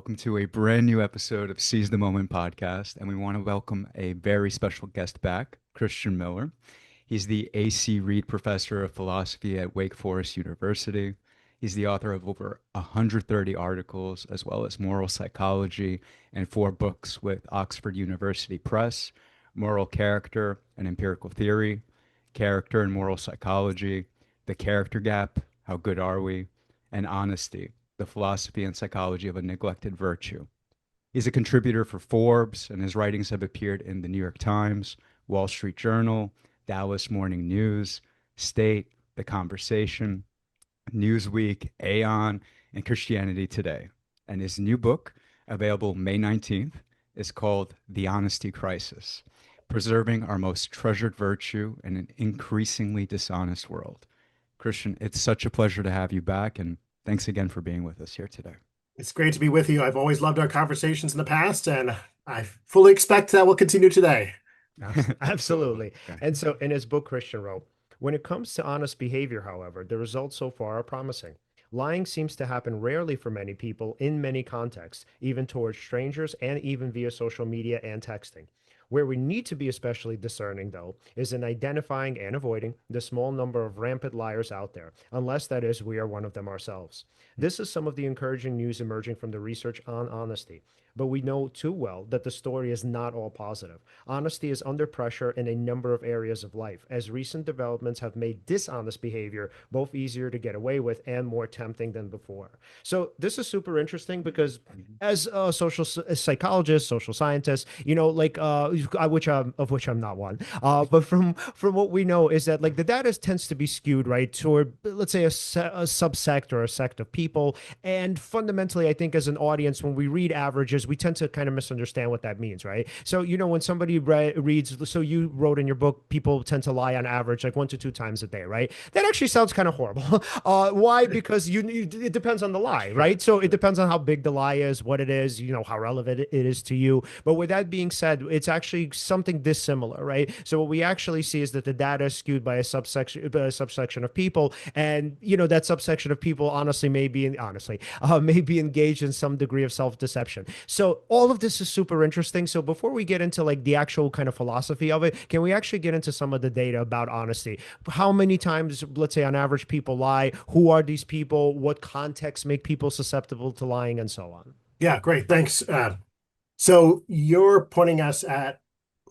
Welcome to a brand new episode of Seize the Moment podcast. And we want to welcome a very special guest back, Christian Miller. He's the AC Reid Professor of Philosophy at Wake Forest University. He's the author of over 130 articles, as well as moral psychology and 4 books with Oxford University Press: Moral Character and Empirical Theory, Character and Moral Psychology, The Character Gap, How Good Are We, and Honesty: The Philosophy and Psychology of a Neglected Virtue. He's a contributor for Forbes, and his writings have appeared in the New York Times, Wall Street Journal, Dallas Morning News, State, The Conversation, Newsweek, Aeon, and Christianity Today. And his new book, available May 19th, is called The Honesty Crisis: Preserving Our Most Treasured Virtue in an Increasingly Dishonest World. Christian, it's such a pleasure to have you back, and thanks again for being with us here today. It's great to be with you. I've always loved our conversations in the past, and I fully expect that will continue today. Absolutely. Okay. And so in his book, Christian wrote, when it comes to honest behavior, however, the results so far are promising. Lying seems to happen rarely for many people in many contexts, even towards strangers and even via social media and texting. Where we need to be especially discerning, though, is in identifying and avoiding the small number of rampant liars out there, unless that is we are one of them ourselves. This is some of the encouraging news emerging from the research on honesty. But we know too well that the story is not all positive. Honesty is under pressure in a number of areas of life, as recent developments have made dishonest behavior both easier to get away with and more tempting than before. So this is super interesting because as a social psychologist, social scientist, which I'm not one, but from what we know is that like the data tends to be skewed right toward, let's say, a subsect or a sect of people. And fundamentally, I think as an audience, when we read averages, we tend to kind of misunderstand what that means, right? So, when somebody reads, so you wrote in your book, people tend to lie on average like 1 to 2 times a day, right? That actually sounds kind of horrible. Why? Because it depends on the lie, right? So it depends on how big the lie is, what it is, how relevant it is to you. But with that being said, it's actually something dissimilar, right? So what we actually see is that the data is skewed by a subsection of people, and that subsection of people honestly may be engaged in some degree of self-deception. So all of this is super interesting. So before we get into like the actual kind of philosophy of it, can we actually get into some of the data about honesty? How many times, let's say on average, people lie? Who are these people? What contexts make people susceptible to lying, and so on? Yeah, great. Thanks. So you're pointing us at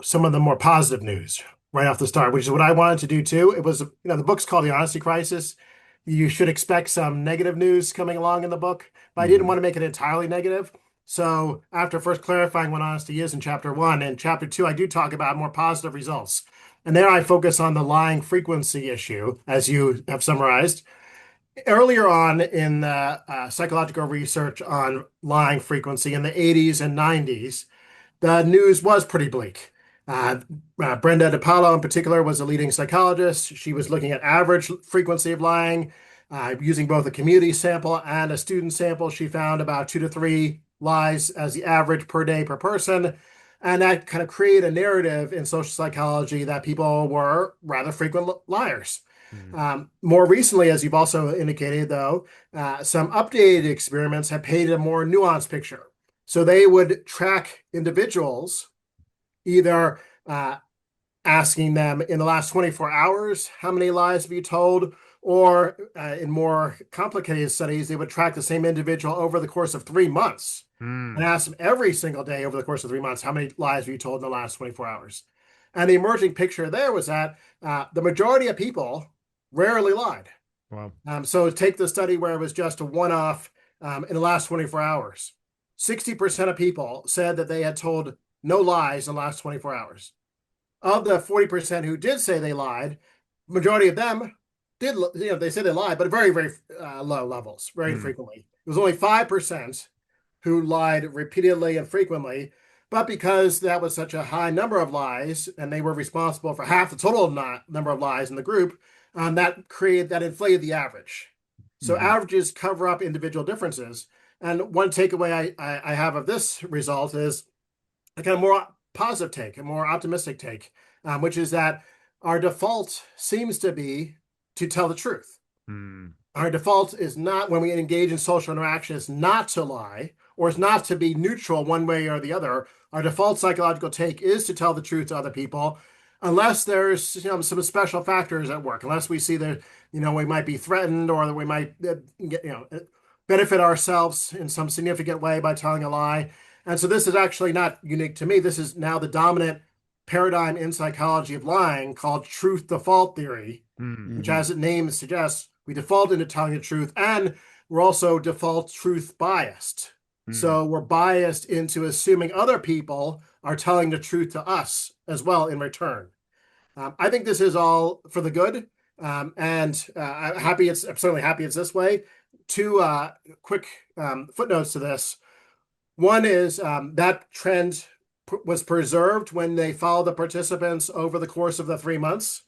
some of the more positive news right off the start, which is what I wanted to do too. It was, the book's called The Honesty Crisis. You should expect some negative news coming along in the book, but I didn't want to make it entirely negative. So after first clarifying what honesty is in chapter 1, and chapter 2, I do talk about more positive results. And there I focus on the lying frequency issue, as you have summarized. Earlier on in the psychological research on lying frequency in the 80s and 90s, the news was pretty bleak. Brenda DePaulo, in particular, was a leading psychologist. She was looking at average frequency of lying. Using both a community sample and a student sample, she found about 2 to 3 lies as the average per day per person. And that kind of created a narrative in social psychology that people were rather frequent liars. More recently, as you've also indicated, though, some updated experiments have painted a more nuanced picture. So they would track individuals, either asking them in the last 24 hours, how many lies have you told? Or in more complicated studies, they would track the same individual over the course of 3 months and ask them every single day over the course of 3 months, how many lies have you told in the last 24 hours? And the emerging picture there was that the majority of people rarely lied. Wow. So take the study where it was just a one-off in the last 24 hours. 60% of people said that they had told no lies in the last 24 hours. Of the 40% who did say they lied, majority of them did, they said they lied, but very, very low levels, very frequently. It was only 5% who lied repeatedly and frequently, but because that was such a high number of lies, and they were responsible for half the total number of lies in the group, that inflated the average. So averages cover up individual differences. And one takeaway I have of this result is a kind of more positive take, a more optimistic take, which is that our default seems to be to tell the truth. Our default is not, when we engage in social interaction, is not to lie. or is not to be neutral one way or the other. Our default psychological take is to tell the truth to other people, unless there's some special factors at work, unless we see that we might be threatened or that we might get benefit ourselves in some significant way by telling a lie. And so this is actually not unique to me. This is now the dominant paradigm in psychology of lying called truth default theory, which, as its name suggests, we default into telling the truth, and we're also default truth biased. So we're biased into assuming other people are telling the truth to us as well in return. I think this is all for the good, and I'm certainly happy it's this way. Two quick footnotes to this. One is that trend was preserved when they followed the participants over the course of the 3 months.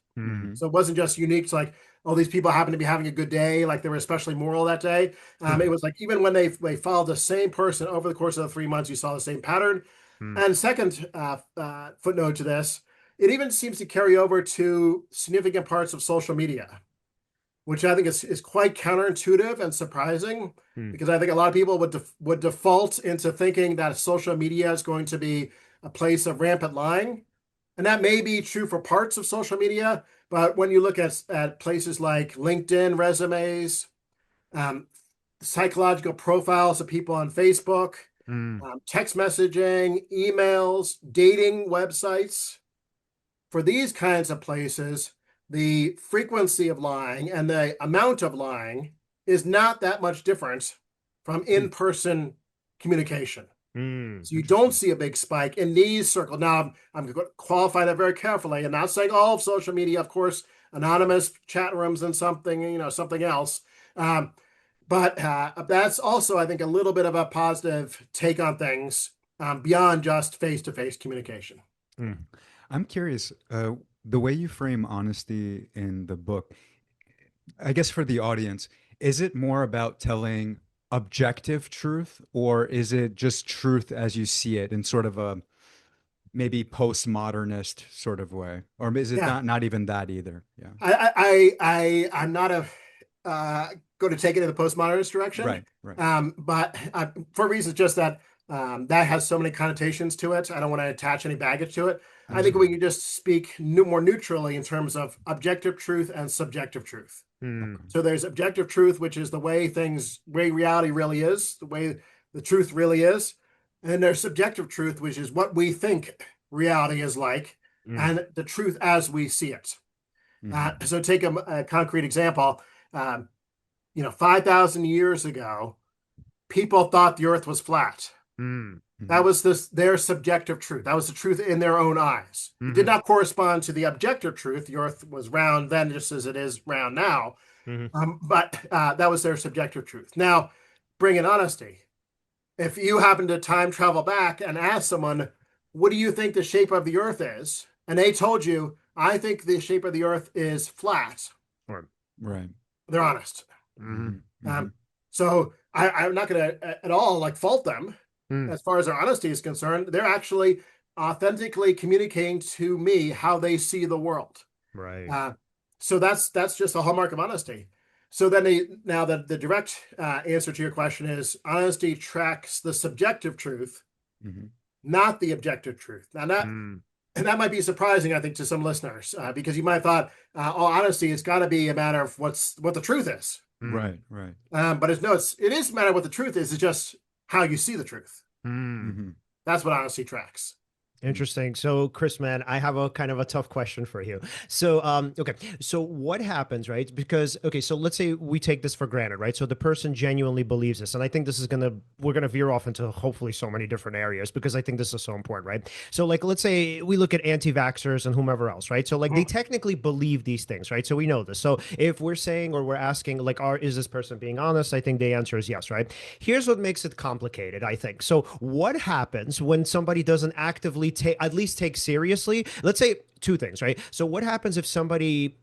So it wasn't just unique to like, oh, these people happen to be having a good day, like they were especially moral that day. It was like even when they followed the same person over the course of the 3 months, you saw the same pattern. And second footnote to this, it even seems to carry over to significant parts of social media, which I think is quite counterintuitive and surprising, because I think a lot of people would default into thinking that social media is going to be a place of rampant lying. And that may be true for parts of social media, but when you look at places like LinkedIn resumes, psychological profiles of people on Facebook, text messaging, emails, dating websites, for these kinds of places, the frequency of lying and the amount of lying is not that much different from in-person communication. So you don't see a big spike in these circles. Now, I'm going to qualify that very carefully. I'm not saying all of social media, of course, anonymous chat rooms and something else. But that's also, I think, a little bit of a positive take on things beyond just face-to-face communication. I'm curious, the way you frame honesty in the book, I guess for the audience, is it more about telling objective truth, or is it just truth as you see it in sort of a maybe postmodernist sort of way, or is it not even that either? Yeah, I'm not going to take it in the postmodernist direction, right. But for reasons just that that has so many connotations to it, I don't want to attach any baggage to it. Absolutely. I think we can just speak more neutrally in terms of objective truth and subjective truth. So there's objective truth, which is the way reality really is, the way the truth really is. And there's subjective truth, which is what we think reality is like, and the truth as we see it. So take a concrete example. 5,000 years ago, people thought the earth was flat. That was their subjective truth. That was the truth in their own eyes. It did not correspond to the objective truth. The earth was round then, just as it is round now. But that was their subjective truth. Now, bring in honesty. If you happen to time travel back and ask someone, what do you think the shape of the earth is? And they told you, I think the shape of the earth is flat. Right. They're honest. So I'm not going to at all fault them. As far as their honesty is concerned, they're actually authentically communicating to me how they see the world. Right. So that's just a hallmark of honesty. So then the direct answer to your question is honesty tracks the subjective truth, not the objective truth. Now that might be surprising, I think, to some listeners, because you might have thought, honesty has got to be a matter of what the truth is. Right. But it is a matter of what the truth is. It's just how you see the truth. That's what honesty tracks. Interesting. So, Chris, man, I have a kind of a tough question for you. So, okay. So what happens, right? Because, okay, so let's say we take this for granted, right? So the person genuinely believes this. And I think this is we're going to veer off into hopefully so many different areas, because I think this is so important, right? So let's say we look at anti-vaxxers and whomever else, right? So they technically believe these things, right? So we know this. So if we're saying, or we're asking is this person being honest? I think the answer is yes, right? Here's what makes it complicated, I think. So what happens when somebody doesn't actively at least take seriously, let's say two things, right? So what happens if somebody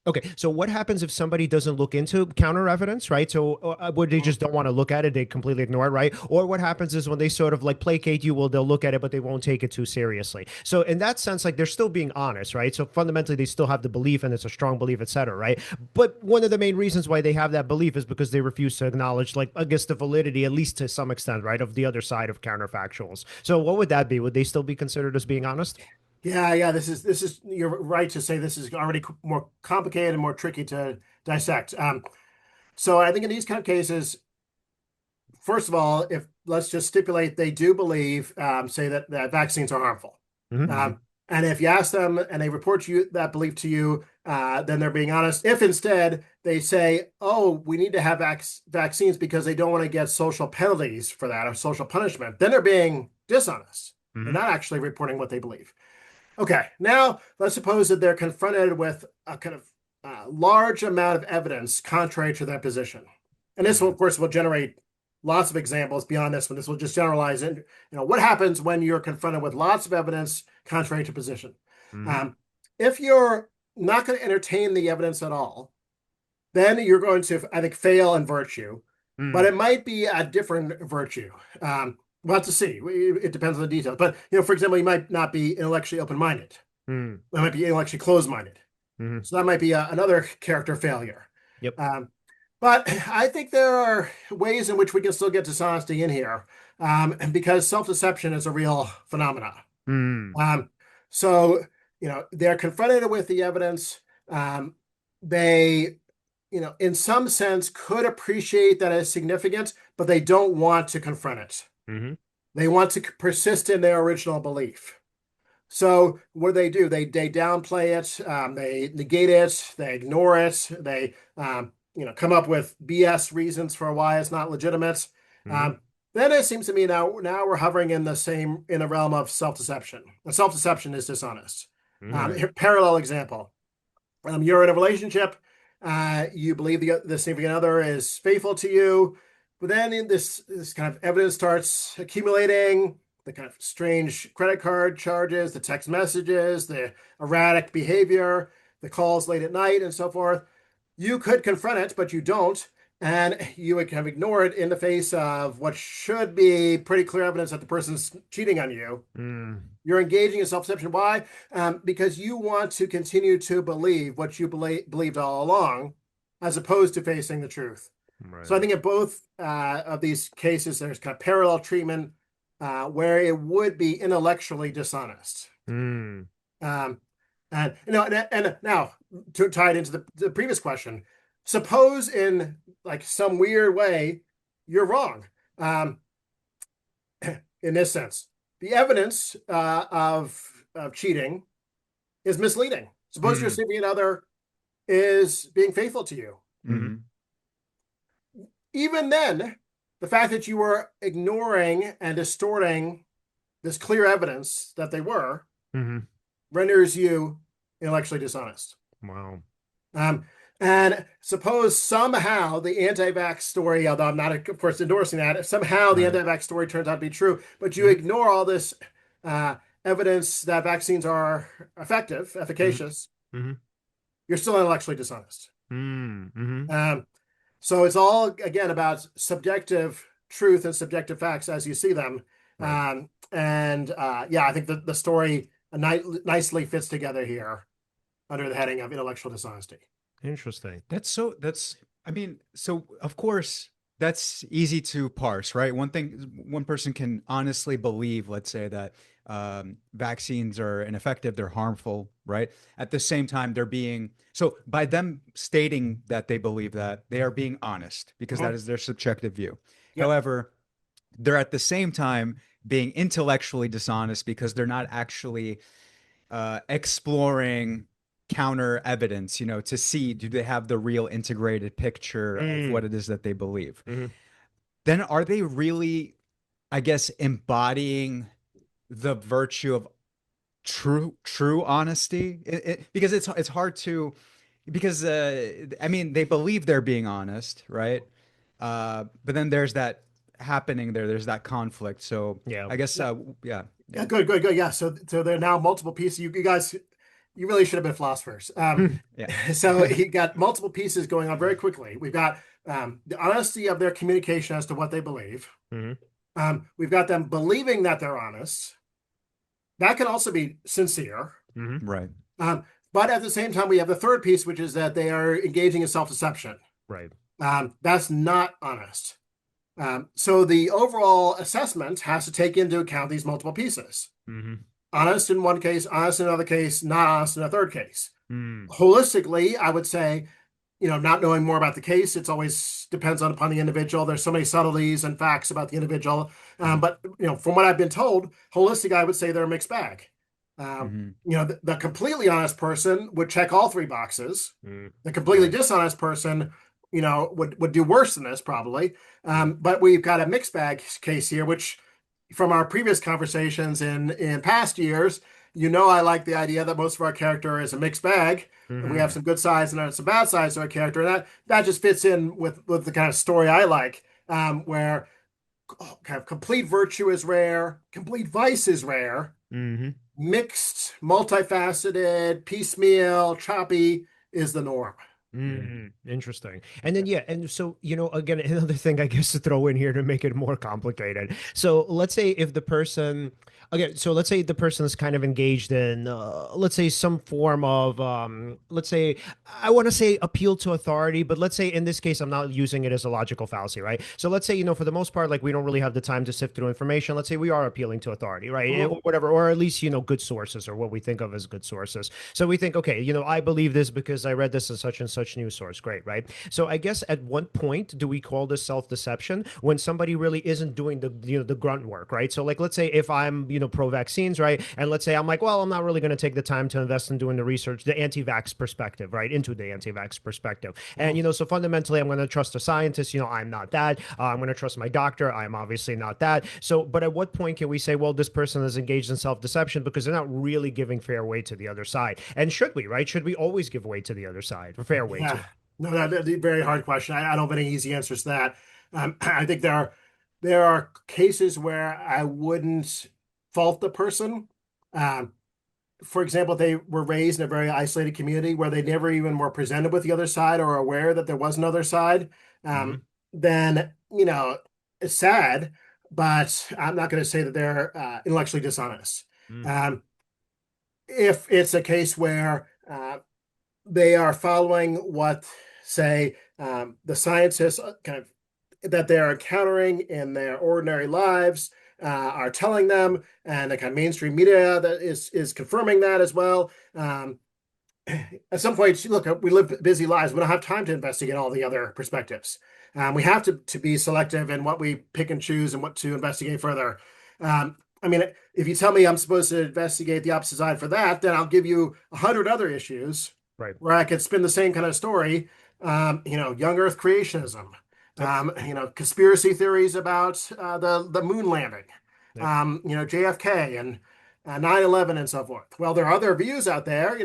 Okay, so what happens if somebody doesn't look into counter evidence, right? So, would they just don't want to look at it, they completely ignore it, right? Or what happens is when they sort of like placate you, well, they'll look at it, but they won't take it too seriously. So, in that sense, like they're still being honest, right? So, fundamentally, they still have the belief, and it's a strong belief, et cetera, right? But one of the main reasons why they have that belief is because they refuse to acknowledge, like, I guess, the validity, at least to some extent, right, of the other side of counterfactuals. So, what would that be? Would they still be considered as being honest? Yeah. This is. You're right to say this is already more complicated and more tricky to dissect. So I think in these kind of cases, first of all, if let's just stipulate they do believe, say that vaccines are harmful. Mm-hmm. Hmm. And if you ask them and they report you that belief to you, then they're being honest. If instead they say, "Oh, we need to have vaccines because they don't want to get social penalties for that or social punishment," then they're being dishonest. They're Mm-hmm. not actually reporting what they believe. Okay, now let's suppose that they're confronted with a kind of large amount of evidence contrary to their position. And this will, of course, will generate lots of examples beyond this one. This will just generalize it. What happens when you're confronted with lots of evidence contrary to position? Mm-hmm. Um, if you're not going to entertain the evidence at all, then you're going to, I think, fail in virtue, but Mm-hmm. it might be a different virtue. We'll have to see. It depends on the details. But for example, you might not be intellectually open-minded. Mm-hmm. It might be intellectually closed-minded. Mm-hmm. So that might be another character failure. Yep. Um, but I think there are ways in which we can still get dishonesty in here, because self-deception is a real phenomenon. Mm-hmm. Um, so they're confronted with the evidence. They in some sense could appreciate that as significant, but they don't want to confront it. Mm-hmm. They want to persist in their original belief. So what do? They downplay it, they negate it, they ignore it, they come up with BS reasons for why it's not legitimate. Mm-hmm. Then it seems to me now we're hovering in the realm of self-deception. And self-deception is dishonest. Right. Parallel example. You're in a relationship. You believe the significant other is faithful to you, but then this kind of evidence starts accumulating. The kind of strange credit card charges, the text messages, the erratic behavior, the calls late at night, and so forth. You could confront it, but you don't, and you would kind of ignore it in the face of what should be pretty clear evidence that the person's cheating on you. Mm. You're engaging in self-deception. Why? Because you want to continue to believe what you believed all along, as opposed to facing the truth. So I Right. think in both of these cases, there's kind of parallel treatment where it would be intellectually dishonest. Mm. Um, and now to tie it into the previous question, suppose in like some weird way you're wrong. In this sense, the evidence of cheating is misleading. Suppose your Mm. significant other is being faithful to you. Mm-hmm. Hmm. Even then, the fact that you were ignoring and distorting this clear evidence that they were Mm-hmm. renders you intellectually dishonest. Wow. Um, and suppose somehow the anti-vax story, although I'm not, of course, endorsing that, if somehow the Right. anti-vax story turns out to be true, but you Mm-hmm. ignore all this evidence that vaccines are effective, Mm-hmm. efficacious, Mm-hmm. you're still intellectually dishonest. Mm-hmm. Um, so it's all, again, about subjective truth and subjective facts as you see them. Right. Yeah, I think the story nicely fits together here under the heading of intellectual dishonesty. Interesting. That's I mean, so of course that's easy to parse, right? One person can honestly believe, let's say that vaccines are ineffective, they're harmful, right? At the same time, they're being so by them stating that they believe that, they are being honest because that Mhm. is their subjective view. Yep. However, they're at the same time being intellectually dishonest because they're not actually exploring counter evidence, to see do they have the real integrated picture of Mm. what it is that they believe. Mm-hmm. Then are they really, I guess, embodying the virtue of true honesty? Because it's hard to because I mean they believe they're being honest, right? But then there's that happening there. There's that conflict. So Yeah. I guess Yeah. yeah, Yeah, yeah. good. Yeah. So there are now multiple pieces. You guys you really should have been philosophers. Yeah. So he got multiple pieces going on very quickly. We've got the honesty of their communication as to what they believe. We've got them believing that they're honest. That can also be sincere. Right. But at the same time, we have the third piece, which is that they are engaging in self-deception. Right. That's not honest. So the overall assessment has to take into account these multiple pieces. Honest in one case, honest in another case, not honest in a third case. Holistically, I would say, not knowing more about the case, it's always depends upon the individual. There's so many subtleties and facts about the individual. But from what I've been told, holistic, I would say they're a mixed bag. The completely honest person would check all three boxes. The completely dishonest person, would do worse than this probably. But we've got a mixed bag case here, which from our previous conversations in past years, I like the idea that most of our character is a mixed bag. And we have some good sides and some bad sides to our character. And that just fits in with the kind of story I like, where kind of complete virtue is rare, complete vice is rare, mixed, multifaceted, piecemeal, choppy is the norm. Interesting. And then, and so, again, another thing I guess to throw in here to make it more complicated. So let's say if the person, let's say the person is kind of engaged in, let's say some form of, let's say, I want to say appeal to authority, but let's say in this case, I'm not using it as a logical fallacy, right? So let's say, for the most part, like we don't really have the time to sift through information. Let's say we are appealing to authority, right? Or whatever, or at least, good sources or what we think of as good sources. So we think, okay, I believe this because I read this in such and such news source. Great, right? So I guess at what point do we call this self-deception when somebody really isn't doing the grunt work, right? So like, let's say if I'm, pro-vaccines, right? And let's say I'm like, well, I'm not really going to take the time to invest in doing the research, the anti-vax perspective, right? Into the anti-vax perspective. And, so fundamentally, I'm going to trust a scientist, I'm not that. I'm going to trust my doctor. I'm obviously not that. So, but at what point can we say, well, this person is engaged in self-deception because they're not really giving fair weight to the other side? And should we, right? Should we always give weight to the other side, fair weight? No, that's a very hard question. I don't have any easy answers to that. I think there are cases where I wouldn't fault the person. For example, they were raised in a very isolated community where they never even were presented with the other side or aware that there was another side. Then, it's sad, but I'm not going to say that they're intellectually dishonest. If it's a case where they are following what, say, the scientists kind of that they're encountering in their ordinary lives are telling them, and the kind of mainstream media that is confirming that as well. At some point, look, we live busy lives. We don't have time to investigate all the other perspectives. We have to be selective in what we pick and choose and what to investigate further. I mean, if you tell me I'm supposed to investigate the opposite side for that, then I'll give you 100 other issues. Right. Where I could spin the same kind of story, young Earth creationism, conspiracy theories about the moon landing, JFK and 9/11 and so forth. Well, there are other views out there,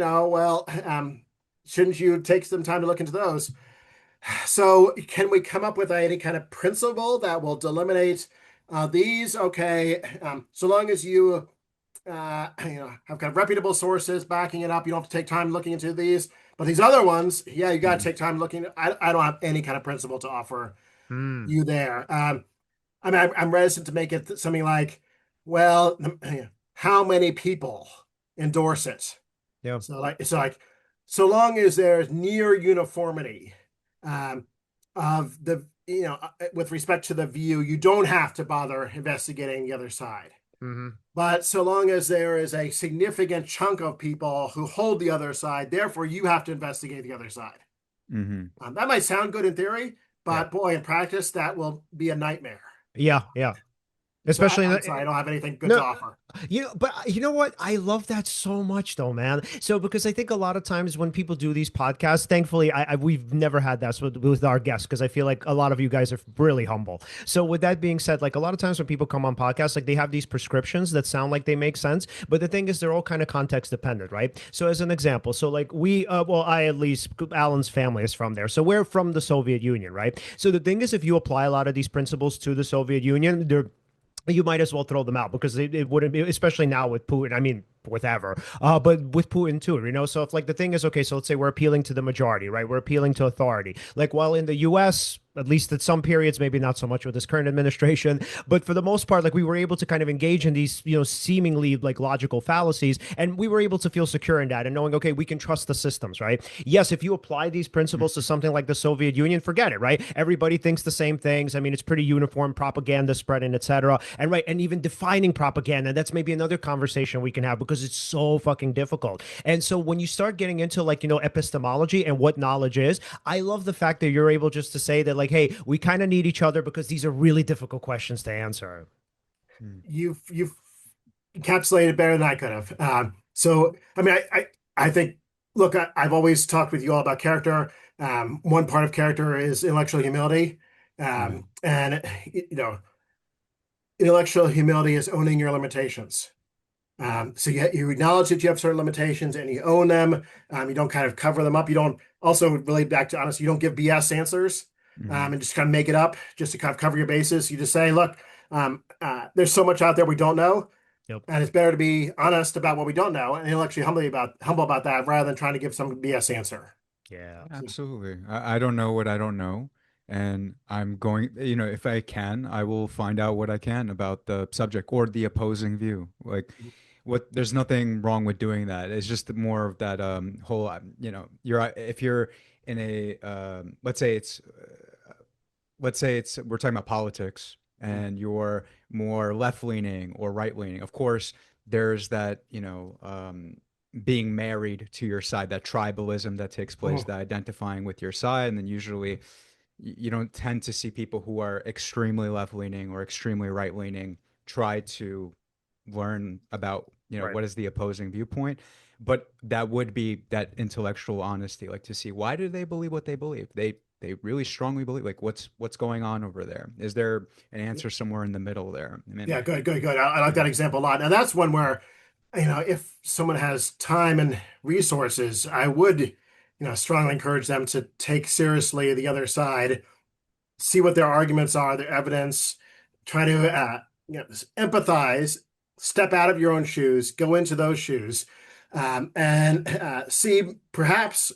shouldn't you take some time to look into those? So can we come up with any kind of principle that will delimitate these? Okay, so long as you have kind of reputable sources backing it up. You don't have to take time looking into these, but these other ones, you got to take time looking. I don't have any kind of principle to offer you there. I'm reticent to make it something like, well, how many people endorse it? Yeah. So long as there's near uniformity of the, with respect to the view, you don't have to bother investigating the other side. But so long as there is a significant chunk of people who hold the other side, therefore you have to investigate the other side. That might sound good in theory, but boy, in practice, that will be a nightmare. Yeah. Especially, I don't have anything good to offer. But you know what? I love that so much, though, man. So because I think a lot of times when people do these podcasts, thankfully, we've never had that with our guests because I feel like a lot of you guys are really humble. So with that being said, like a lot of times when people come on podcasts, like they have these prescriptions that sound like they make sense, but the thing is, they're all kind of context dependent, right? So as an example, so like I at least Alan's family is from there, so we're from the Soviet Union, right? So the thing is, if you apply a lot of these principles to the Soviet Union, you might as well throw them out because it wouldn't be, especially now with Putin. I mean, whatever. But with Putin too, so if like the thing is, okay, so let's say we're appealing to the majority, right? We're appealing to authority. Like while in the US, at least at some periods, maybe not so much with this current administration, but for the most part, like we were able to kind of engage in these, seemingly like logical fallacies, and we were able to feel secure in that and knowing, okay, we can trust the systems, right? Yes, if you apply these principles to something like the Soviet Union, forget it, right? Everybody thinks the same things. I mean, it's pretty uniform, propaganda spreading, etc. And right, and even defining propaganda, that's maybe another conversation we can have because it's so fucking difficult. And so when you start getting into like, epistemology and what knowledge is, I love the fact that you're able just to say that like, hey, we kind of need each other because these are really difficult questions to answer. You've encapsulated better than I could have. So, I mean, I think, look, I've always talked with you all about character. One part of character is intellectual humility. And, intellectual humility is owning your limitations. So you acknowledge that you have certain limitations and you own them. You don't kind of cover them up. You don't also relate back to honesty. You don't give BS answers and just kind of make it up just to kind of cover your bases. You just say, look, there's so much out there we don't know. Yep. And it's better to be honest about what we don't know and intellectually humble about that rather than trying to give some BS answer. Yeah. Absolutely. I don't know what I don't know. And I'm going, if I can, I will find out what I can about the subject or the opposing view. Like, there's nothing wrong with doing that. It's just more of that whole, if you're in a, let's say it's, we're talking about politics and you're more left leaning or right leaning. Of course, there's that, being married to your side, that tribalism that takes place, that identifying with your side. And then usually you don't tend to see people who are extremely left leaning or extremely right leaning try to learn about, Right. what is the opposing viewpoint. But that would be that intellectual honesty, like to see why do they believe what they believe. They really strongly believe, like what's going on over there. Is there an answer somewhere in the middle there? I mean, Yeah, good. I like that example a lot. And that's one where, if someone has time and resources, I would, strongly encourage them to take seriously the other side, see what their arguments are, their evidence, try to, empathize, step out of your own shoes, go into those shoes, and see perhaps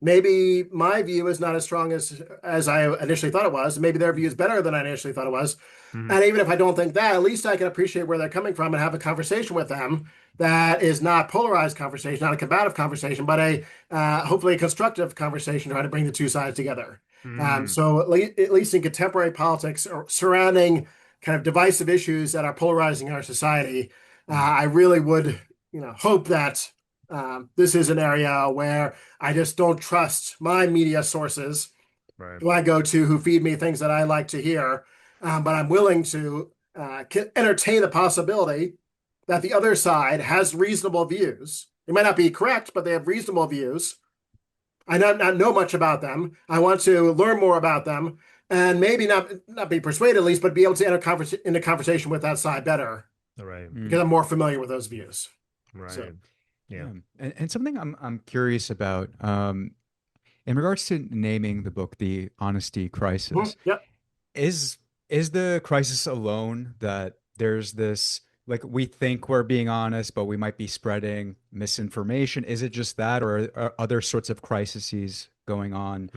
maybe my view is not as strong as I initially thought it was. Maybe their view is better than I initially thought it was. And even if I don't think that, at least I can appreciate where they're coming from and have a conversation with them that is not polarized conversation, not a combative conversation, but a hopefully a constructive conversation, trying to bring the two sides together. So at least in contemporary politics or surrounding kind of divisive issues that are polarizing our society, I really would, hope that this is an area where I just don't trust my media sources Right. who I go to who feed me things that I like to hear. But I'm willing to entertain the possibility that the other side has reasonable views. They might not be correct, but they have reasonable views. I not know much about them. I want to learn more about them and maybe not be persuaded at least, but be able to enter into conversation with that side better Right. because I'm more familiar with those views. Right. So, Yeah. And something I'm curious about, in regards to naming the book "The Honesty Crisis," yep. is is the crisis alone that there's this, like, we think we're being honest, but we might be spreading misinformation? Is it just that, or are other sorts of crises going on?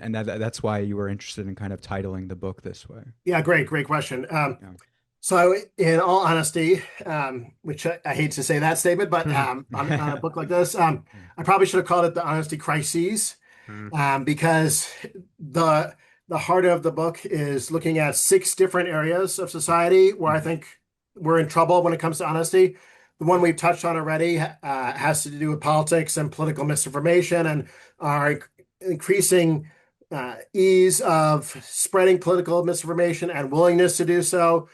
And that's why you were interested in kind of titling the book this way. Yeah, great question. Yeah. So, in all honesty, which I hate to say that statement, but on a book like this, I probably should have called it The Honesty Crises, because the heart of the book is looking at 6 different areas of society where I think we're in trouble when it comes to honesty. The one we've touched on already has to do with politics and political misinformation and our increasing ease of spreading political misinformation and willingness to do so.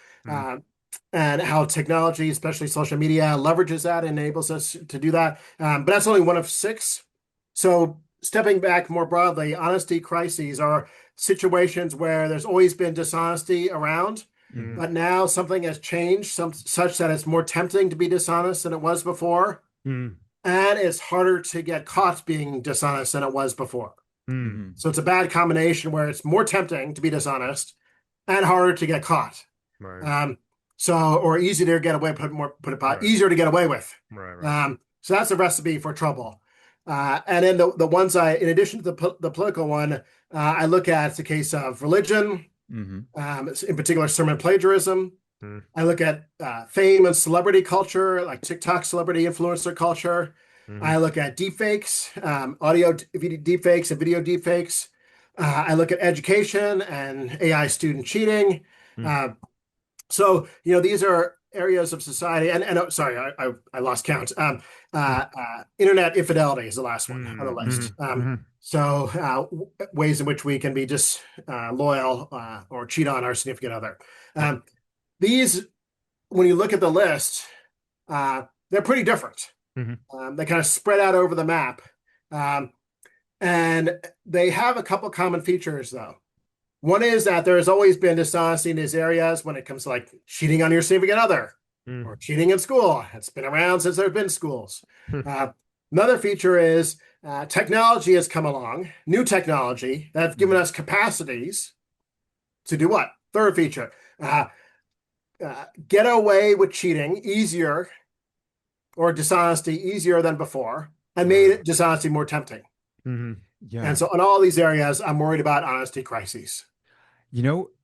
And how technology, especially social media, leverages that and enables us to do that. But that's only one of 6. So stepping back more broadly, honesty crises are situations where there's always been dishonesty around, but now something has changed, such that it's more tempting to be dishonest than it was before. And it's harder to get caught being dishonest than it was before. So it's a bad combination where it's more tempting to be dishonest and harder to get caught. Right. So, or easy to get away, Right. easier to get away with. Right. Right. So that's a recipe for trouble. And then the ones in addition to the political one, I look at the case of religion, Hmm. in particular sermon plagiarism. Mm. I look at fame and celebrity culture, like TikTok celebrity influencer culture. Mhm. I look at deepfakes, video deepfakes and video deepfakes. I look at education and AI student cheating. Mm. Uh, these are areas of society. And oh, sorry, I lost count. Internet infidelity is the last one on the Mm. list. Mhm. Mhm. Ways in which we can be disloyal or cheat on our significant other. Yep. These, when you look at the list, they're pretty different. Mhm. They kind of spread out over the map. Um, and they have a couple common features, though. One is that there has always been dishonesty in these areas when it comes to like cheating on your significant other or Mm. cheating in school. It's been around since there have been schools. Hmm. Another feature is technology has come along, new technology that have given Hmm. us capacities to do what? Third feature, get away with cheating easier or dishonesty easier than before and Right. made dishonesty more tempting. Mhm. And Yeah. so in all these areas, I'm worried about honesty crises.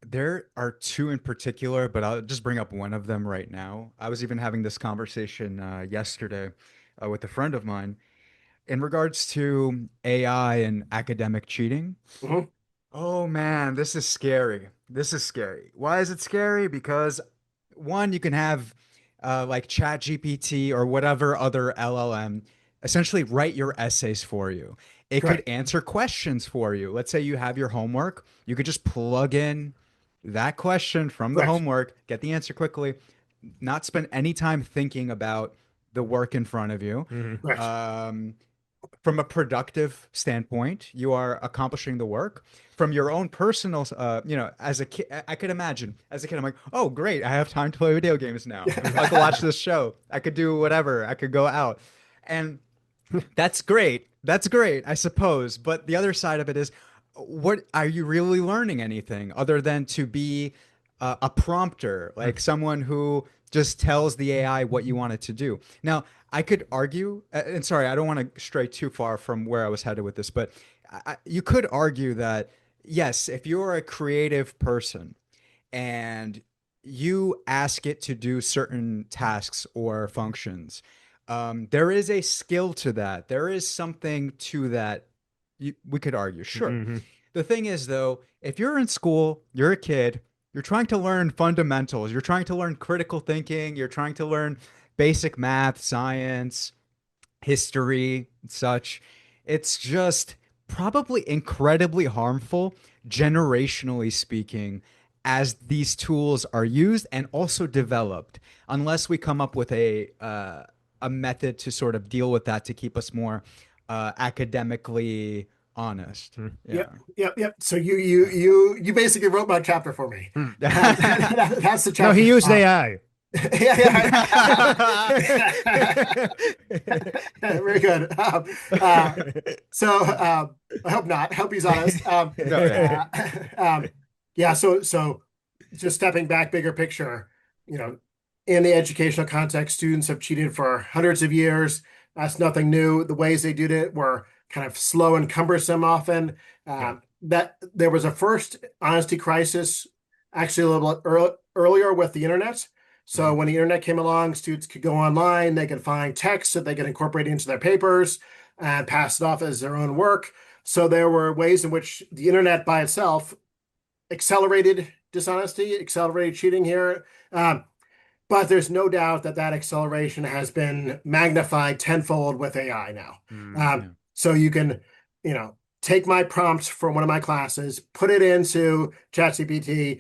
There are two in particular, but I'll just bring up one of them right now. I was even having this conversation yesterday with a friend of mine in regards to AI and academic cheating. Mhm. Oh man, this is scary. This is scary. Why is it scary? Because one, you can have like ChatGPT or whatever other LLM essentially write your essays for you. It could Correct. answer questions for you. Let's say you have your homework, you could just plug in that question from the Correct. homework, get the answer quickly, not spend any time thinking about the work in front of you. Mhm. Correct. Um, from a productive standpoint, you are accomplishing the work. From your own personal, as a kid, I could imagine as a kid, I'm like, oh, great, I have time to play video games now. I could watch this show. I could do whatever. I could go out. And that's great. That's great, I suppose. But the other side of it is, what are you really learning anything other than to be a prompter, like someone who just tells the AI what you want it to do? Now, I could argue, and sorry, I don't want to stray too far from where I was headed with this, but you could argue that, yes, if you're a creative person and you ask it to do certain tasks or functions, there is a skill to that. There is something to that. We could argue, sure. Mhm. The thing is, though, if you're in school, you're a kid, you're trying to learn fundamentals, you're trying to learn critical thinking, you're trying to learn basic math, science, history, and such. It's just probably incredibly harmful, generationally speaking, as these tools are used and also developed, unless we come up with a method to sort of deal with that to keep us more academically honest. Mhm. Yeah. Yep, yep, yep. So you basically wrote my chapter for me. Mm. That's the No, he chapter. used AI. Yeah. Very good. I hope not. I hope he's honest. No, yeah. Um, yeah. So just stepping back, bigger picture. You know, in the educational context, students have cheated for hundreds of years. That's nothing new. The ways they did it were kind of slow and cumbersome often. Yeah. That there was a first honesty crisis actually a little earlier with the internet. So Mhm. when the internet came along, students could go online, they could find text that they could incorporate into their papers and pass it off as their own work. So there were ways in which the internet by itself accelerated dishonesty, accelerated cheating here. But there's no doubt that that acceleration has been magnified tenfold with AI now. Mm. Yeah. So you can, take my prompt for one of my classes, put it into ChatGPT,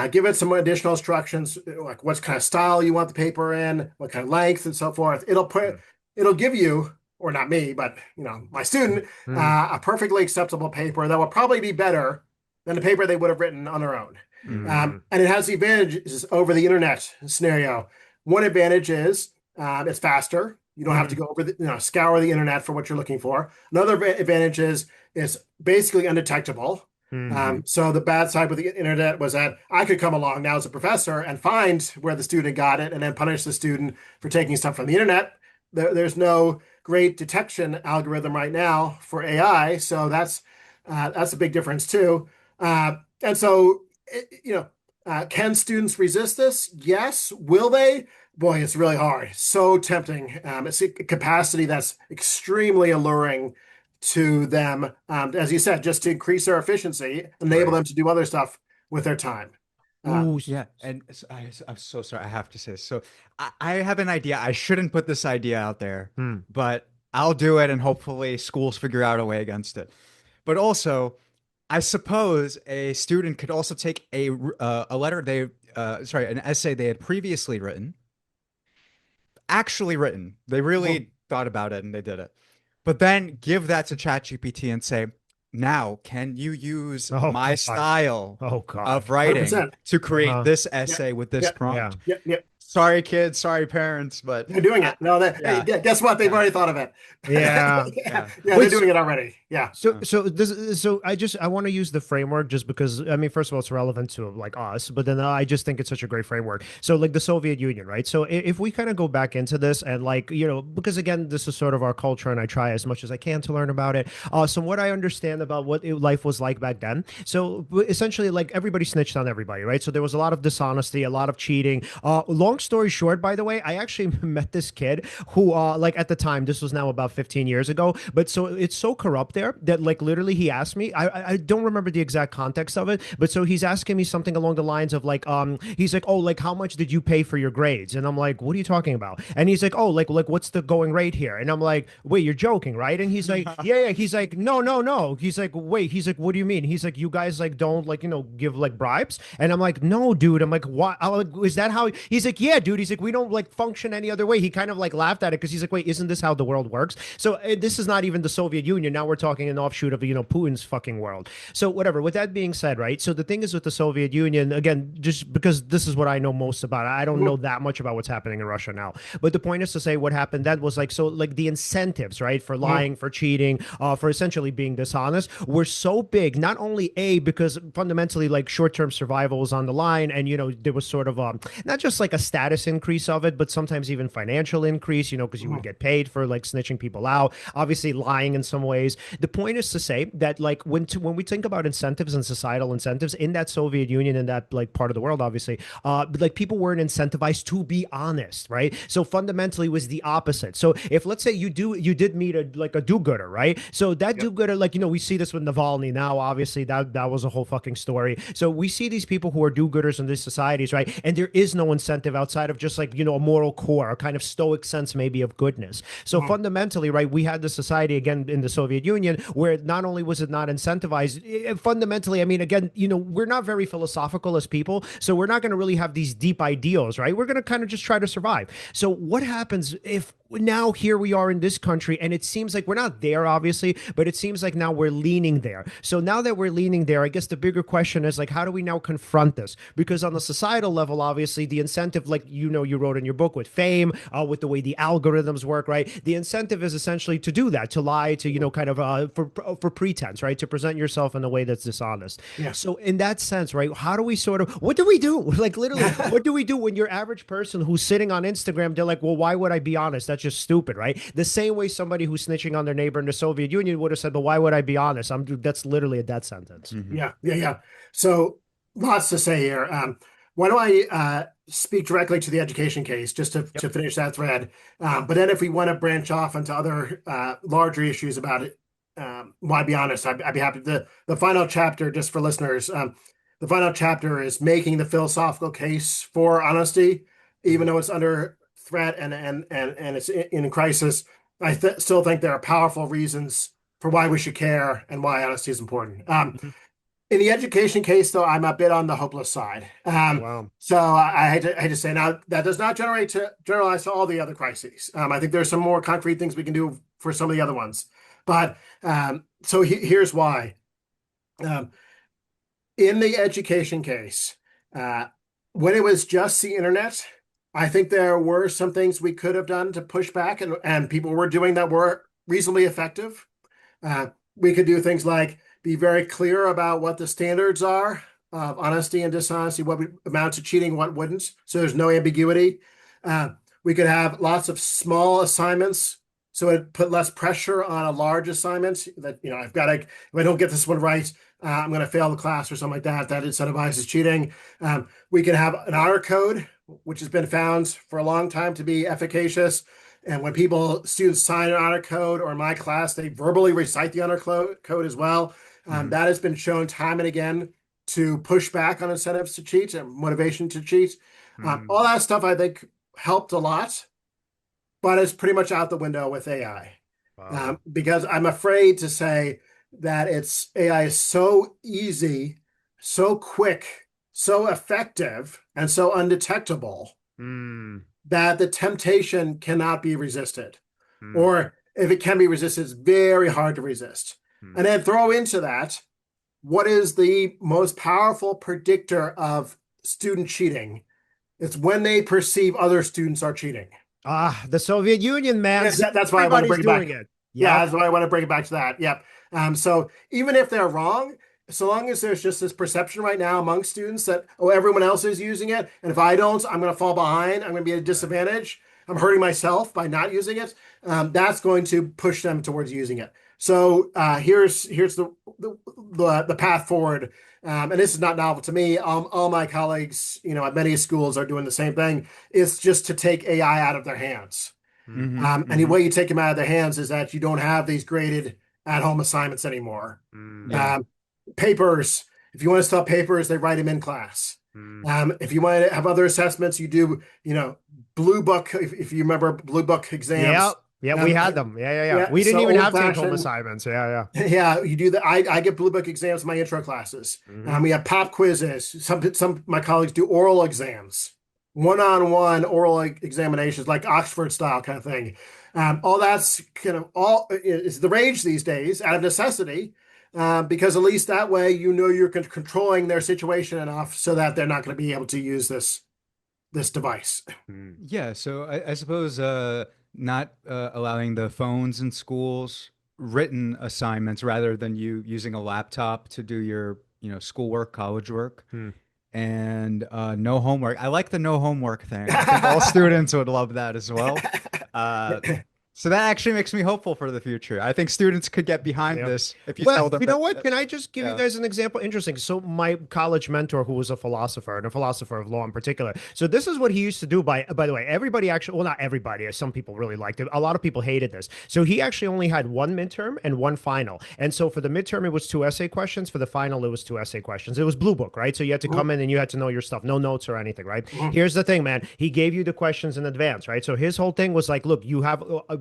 give it some additional instructions, like what kind of style you want the paper in, what kind of length, and so forth. Mm. It'll give you, or not me, but my student, Mm. a perfectly acceptable paper that will probably be better than the paper they would have written on their own. Hmm. And it has the advantages over the internet scenario. One advantage is it's faster. You don't have to Mhm. go over scour the internet for what you're looking for. Another advantage is it's basically undetectable. Mhm. So the bad side with the internet was that I could come along now as a professor and find where the student got it and then punish the student for taking stuff from the internet. There's no great detection algorithm right now for AI, so that's a big difference too. And so, can students resist this? Yes. Will they? Boy, it's really hard. So tempting. It's a capacity that's extremely alluring to them, as you said, just to increase their efficiency, enable Right. them to do other stuff with their time. Ooh. Yeah, and I'm so sorry. I have to say this. So I have an idea. I shouldn't put this idea out there, Hmm. but I'll do it, and hopefully schools figure out a way against it. But also, I suppose a student could also take a letter an essay they had previously written, actually written. They Well, really thought about it and they did it. But then give that to ChatGPT and say, now, can you use Oh my God. style Oh God. of writing 100%. to create Uh-huh. this Yeah, essay with this yeah, Yeah. prompt? yeah, yeah. Sorry, kids. Sorry, parents. But They're doing uh, it. No, hey, yeah, guess what? They've yeah, already thought of it. Yeah. yeah, Yeah, they're Wait, doing it already. Yeah. so I want to use the framework just because I mean first of all it's relevant to like us, but then I just think it's such a great framework. So like the Soviet Union, right? So if we kind of go back into this and like because again this is sort of our culture and I try as much as I can to learn about it. So what I understand about what life was like back then. So essentially like everybody snitched on everybody, right? So there was a lot of dishonesty, a lot of cheating. Long story short, by the way, I actually met this kid who like at the time this was now about 15 years ago, but so it's so corrupt there that like literally he asked me I don't remember the exact context of it, but so he's asking me something along the lines of like he's like, oh, like how much did you pay for your grades? And I'm like, what are you talking about? And he's like, oh, like what's the going rate here? And I'm like, wait, you're joking, right? And he's like, yeah, he's like, no, he's like, wait, he's like, what do you mean? He's like, you guys like don't like give like bribes? And I'm like, no, dude. I'm like, what? I'm like, is that how? He's like, yeah, dude. He's like, we don't like function any other way. He kind of like laughed at it because he's like, wait, isn't this how the world works? So this is not even the Soviet Union. Now we're talking an offshoot of Putin's fucking world. So whatever. With that being said, right? So the thing is with the Soviet Union, again, just because this is what I know most about. I don't know that much about what's happening in Russia now. But the point is to say what happened then was like so like the incentives, right, for lying, for cheating, for essentially being dishonest were so big. Not only because fundamentally like short-term survival was on the line, and there was sort of not just like a status increase of it, but sometimes even financial increase, because you would get paid for like snitching people out, obviously lying in some ways. The point is to say that like when we think about incentives and societal incentives in that Soviet Union, in that like part of the world, obviously, like people weren't incentivized to be honest, right? So fundamentally it was the opposite. So if let's say you did meet a do-gooder, right? So that Yep. do-gooder, like we see this with Navalny now, obviously that was a whole fucking story. So we see these people who are do-gooders in these societies, right? And there is no incentive outside of just like a moral core, a kind of stoic sense maybe of goodness. So fundamentally, right, we had the society again in the Soviet Union where not only was it not incentivized, fundamentally, I mean, again, we're not very philosophical as people, so we're not going to really have these deep ideals, right? We're going to kind of just try to survive. So what happens if now here we are in this country and it seems like we're not there obviously, but it seems like now we're leaning there. So now that we're leaning there, I guess the bigger question is like, how do we now confront this? Because on the societal level, obviously the incentive, like you wrote in your book with fame, with the way the algorithms work, right? The incentive is essentially to do that, to lie, to kind of for pretense, right? To present yourself in a way that's dishonest. Yeah. So in that sense, right, how do we sort of what do we do? Like literally, what do we do when your average person who's sitting on Instagram, they're like, well, why would I be honest? That's just stupid, right? The same way somebody who's snitching on their neighbor in the Soviet Union would have said, but why would I be honest? That's literally a death sentence. Mhm. Yeah. So lots to say here. Why don't I speak directly to the education case just to finish that thread? But then if we want to branch off into other larger issues about it, why be honest? I'd be happy. The final chapter, just for listeners, the final chapter is making the philosophical case for honesty, even though it's under threat and it's in crisis. I still think there are powerful reasons for why we should care and why honesty is important. Mhm. In the education case, though, I'm a bit on the hopeless side. Wow. So I hate to say now that does not generalize to all the other crises. I think there's some more concrete things we can do for some of the other ones. But so here's why. Um, in the education case, when it was just the internet, I think there were some things we could have done to push back, and people were doing that were reasonably effective. We could do things like be very clear about what the standards are of honesty and dishonesty, what would amount to cheating, what wouldn't. So there's no ambiguity. Uh, we could have lots of small assignments, so it put less pressure on a large assignment that, I've got to, if I don't get this one right, I'm going to fail the class or something like that. That incentivizes cheating. We can have an honor code, which has been found for a long time to be efficacious. And when students sign an honor code, or in my class, they verbally recite the honor code as well. That has been shown time and again to push back on incentives to cheat and motivation to cheat. All that stuff, I think, helped a lot, but it's pretty much out the window with AI. Wow. Because I'm afraid to say that AI is so easy, so quick, so effective, and so undetectable that the temptation cannot be resisted. Or if it can be resisted, it's very hard to resist. And then throw into that, what is the most powerful predictor of student cheating? It's when they perceive other students are cheating. The Soviet Union, man. That's why I want to bring it back. It. Yeah, that's why I want to bring it back to that. Yep. So even if they're wrong, so long as there's just this perception right now among students that, oh, everyone else is using it, and if I don't, I'm going to fall behind. I'm going to be at a disadvantage. I'm hurting myself by not using it. That's going to push them towards using it. So here's the path forward. And this is not novel to me. All my colleagues, at many schools are doing the same thing. It's just to take AI out of their hands. And the way you take them out of their hands is that you don't have these graded at-home assignments anymore. Papers, if you want to stop papers, they write them in class. If you want to have other assessments, you do, Blue Book, if you remember Blue Book exams. Yeah, we had them. Yeah. We didn't even have take-home assignments. Yeah. Yeah, you do that. I get Blue Book exams in my intro classes. We have pop quizzes. Some of my colleagues do oral exams, one-on-one oral examinations, like Oxford style kind of thing. All that's is the rage these days out of necessity, because at least that way you're controlling their situation enough so that they're not going to be able to use this device. Yeah, so I suppose not allowing the phones in schools, written assignments rather than you using a laptop to do your schoolwork, college work. And no homework. I like the no homework thing. I think all students would love that as well. So that actually makes me hopeful for the future. I think students could get behind this if you tell them. You know what? Can I just give you guys an example? Interesting. So my college mentor, who was a philosopher and a philosopher of law in particular. So this is what he used to do. By the way, everybody actually, well, not everybody. Some people really liked it. A lot of people hated this. So he actually only had one midterm and one final. And so for the midterm, it was 2 essay questions. For the final, it was 2 essay questions. It was Blue Book, right? So you had to come in and you had to know your stuff. No notes or anything, right? Here's the thing, man. He gave you the questions in advance, right? So his whole thing was like, look,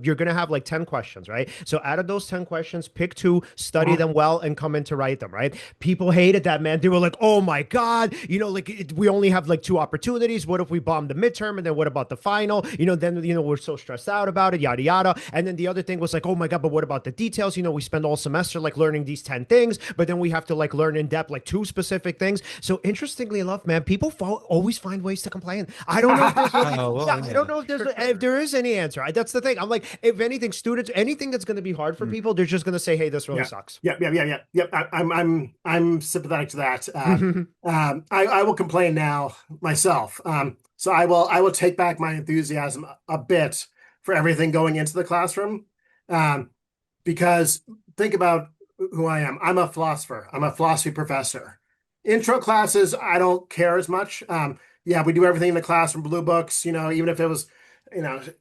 you're going to have like 10 questions, right? So out of those 10 questions, pick 2, study them well, and come in to write them, right? People hated that, man. They were like, oh my God, we only have like 2 opportunities. What if we bomb the midterm? And then what about the final? Then we're so stressed out about it, yada, yada. And then the other thing was like, oh my God, but what about the details? We spend all semester like learning these 10 things, but then we have to like learn in depth like 2 specific things. So interestingly enough, man, people always find ways to complain. I don't know if there's I don't know if there is any answer. That's the thing. I'm like, if anything, students, anything that's going to be hard for people, they're just going to say, hey, this really sucks. Yeah. I'm sympathetic to that. I will complain now myself. So I will take back my enthusiasm a bit for everything going into the classroom. Because think about who I am. I'm a philosopher. I'm a philosophy professor. Intro classes, I don't care as much. We do everything in the classroom, Blue Books, even if it was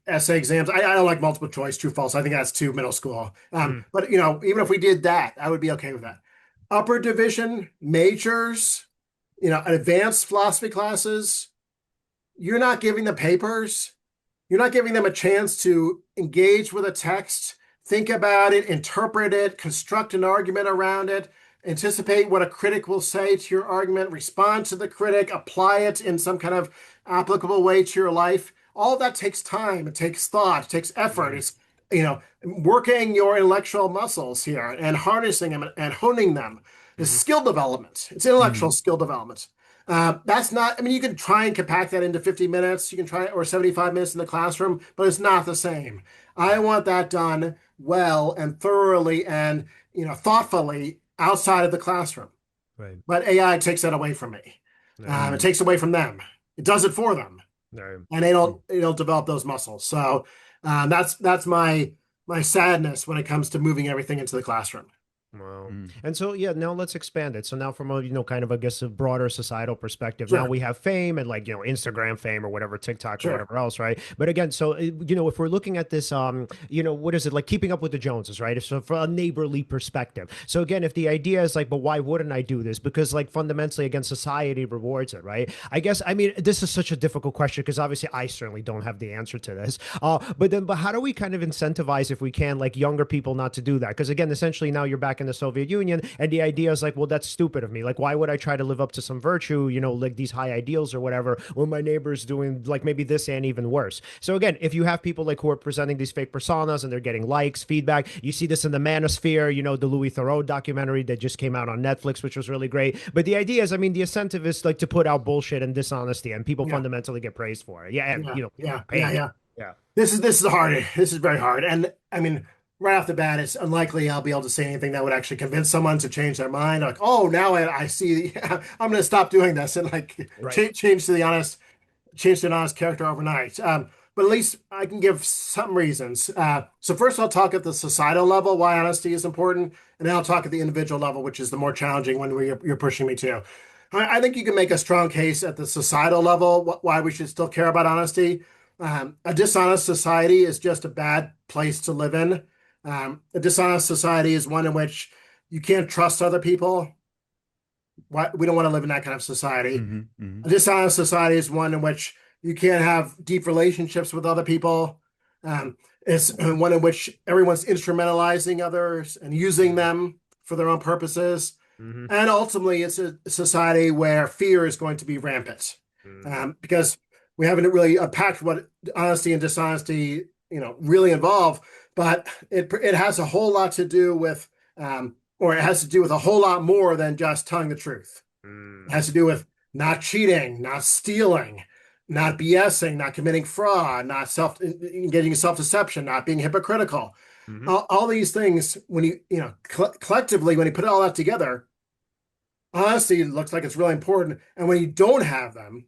essay exams. I don't like multiple choice, true, false. I think that's too middle school. But even if we did that, I would be okay with that. Upper division majors, advanced philosophy classes, you're not giving the papers. You're not giving them a chance to engage with a text, think about it, interpret it, construct an argument around it, anticipate what a critic will say to your argument, respond to the critic, apply it in some kind of applicable way to your life. All of that takes time. It takes thought. It takes effort. It's, working your intellectual muscles here and harnessing them and honing them. It's skill development. It's intellectual skill development. That's not, you can try and compact that into 50 minutes. You can try, or 75 minutes in the classroom, but it's not the same. I want that done well and thoroughly and, thoughtfully outside of the classroom. Right. But AI takes that away from me. Right. It takes away from them. It does it for them, Right. and they don't develop those muscles. So that's my sadness when it comes to moving everything into the classroom. Wow. Mm. And so, yeah, now let's expand it. So now from a, kind of, I guess, a broader societal perspective, now Sure, we have fame and like, Instagram fame or whatever, TikTok or sure. whatever else, right? But again, so, if we're looking at this, what is it, like keeping up with the Joneses, right? So from a neighborly perspective. So again, if the idea is like, but why wouldn't I do this? Because like fundamentally, again, society rewards it, right? I guess, I mean, this is such a difficult question because obviously I certainly don't have the answer to this. But how do we kind of incentivize, if we can, like younger people not to do that? Because again, essentially now you're back in the Soviet Union, and the idea is like, well, that's stupid of me. Like, why would I try to live up to some virtue, like these high ideals or whatever, when my neighbor's doing like maybe this and even worse? So again, if you have people like who are presenting these fake personas and they're getting likes, feedback, you see this in the Manosphere, the Louis Theroux documentary that just came out on Netflix, which was really great. But the idea is, I mean, the incentive is like to put out bullshit and dishonesty, and people Yeah, fundamentally get praised for it. Yeah, and yeah, yeah, yeah, paid. yeah. Yeah. This is hard. This is very hard. And I mean, right off the bat, it's unlikely I'll be able to say anything that would actually convince someone to change their mind. Like, oh, now I see. I'm going to stop doing this and like Right. change to an honest character overnight. But at least I can give some reasons. So first, I'll talk at the societal level why honesty is important, and then I'll talk at the individual level, which is the more challenging one where you're pushing me to. I think you can make a strong case at the societal level why we should still care about honesty. A dishonest society is just a bad place to live in. A dishonest society is one in which you can't trust other people. We don't want to live in that kind of society. A dishonest society is one in which you can't have deep relationships with other people. It's one in which everyone's instrumentalizing others and using them for their own purposes. Mm-hmm. And ultimately, it's a society where fear is going to be rampant, because we haven't really unpacked what honesty and dishonesty, really involve. But it has a whole lot to do with, or it has to do with a whole lot more than just telling the truth. It has to do with not cheating, not stealing, not BSing, not committing fraud, not engaging in self-deception, not being hypocritical. Mm-hmm. All these things, when collectively, when you put all that together, honesty looks like it's really important. And when you don't have them,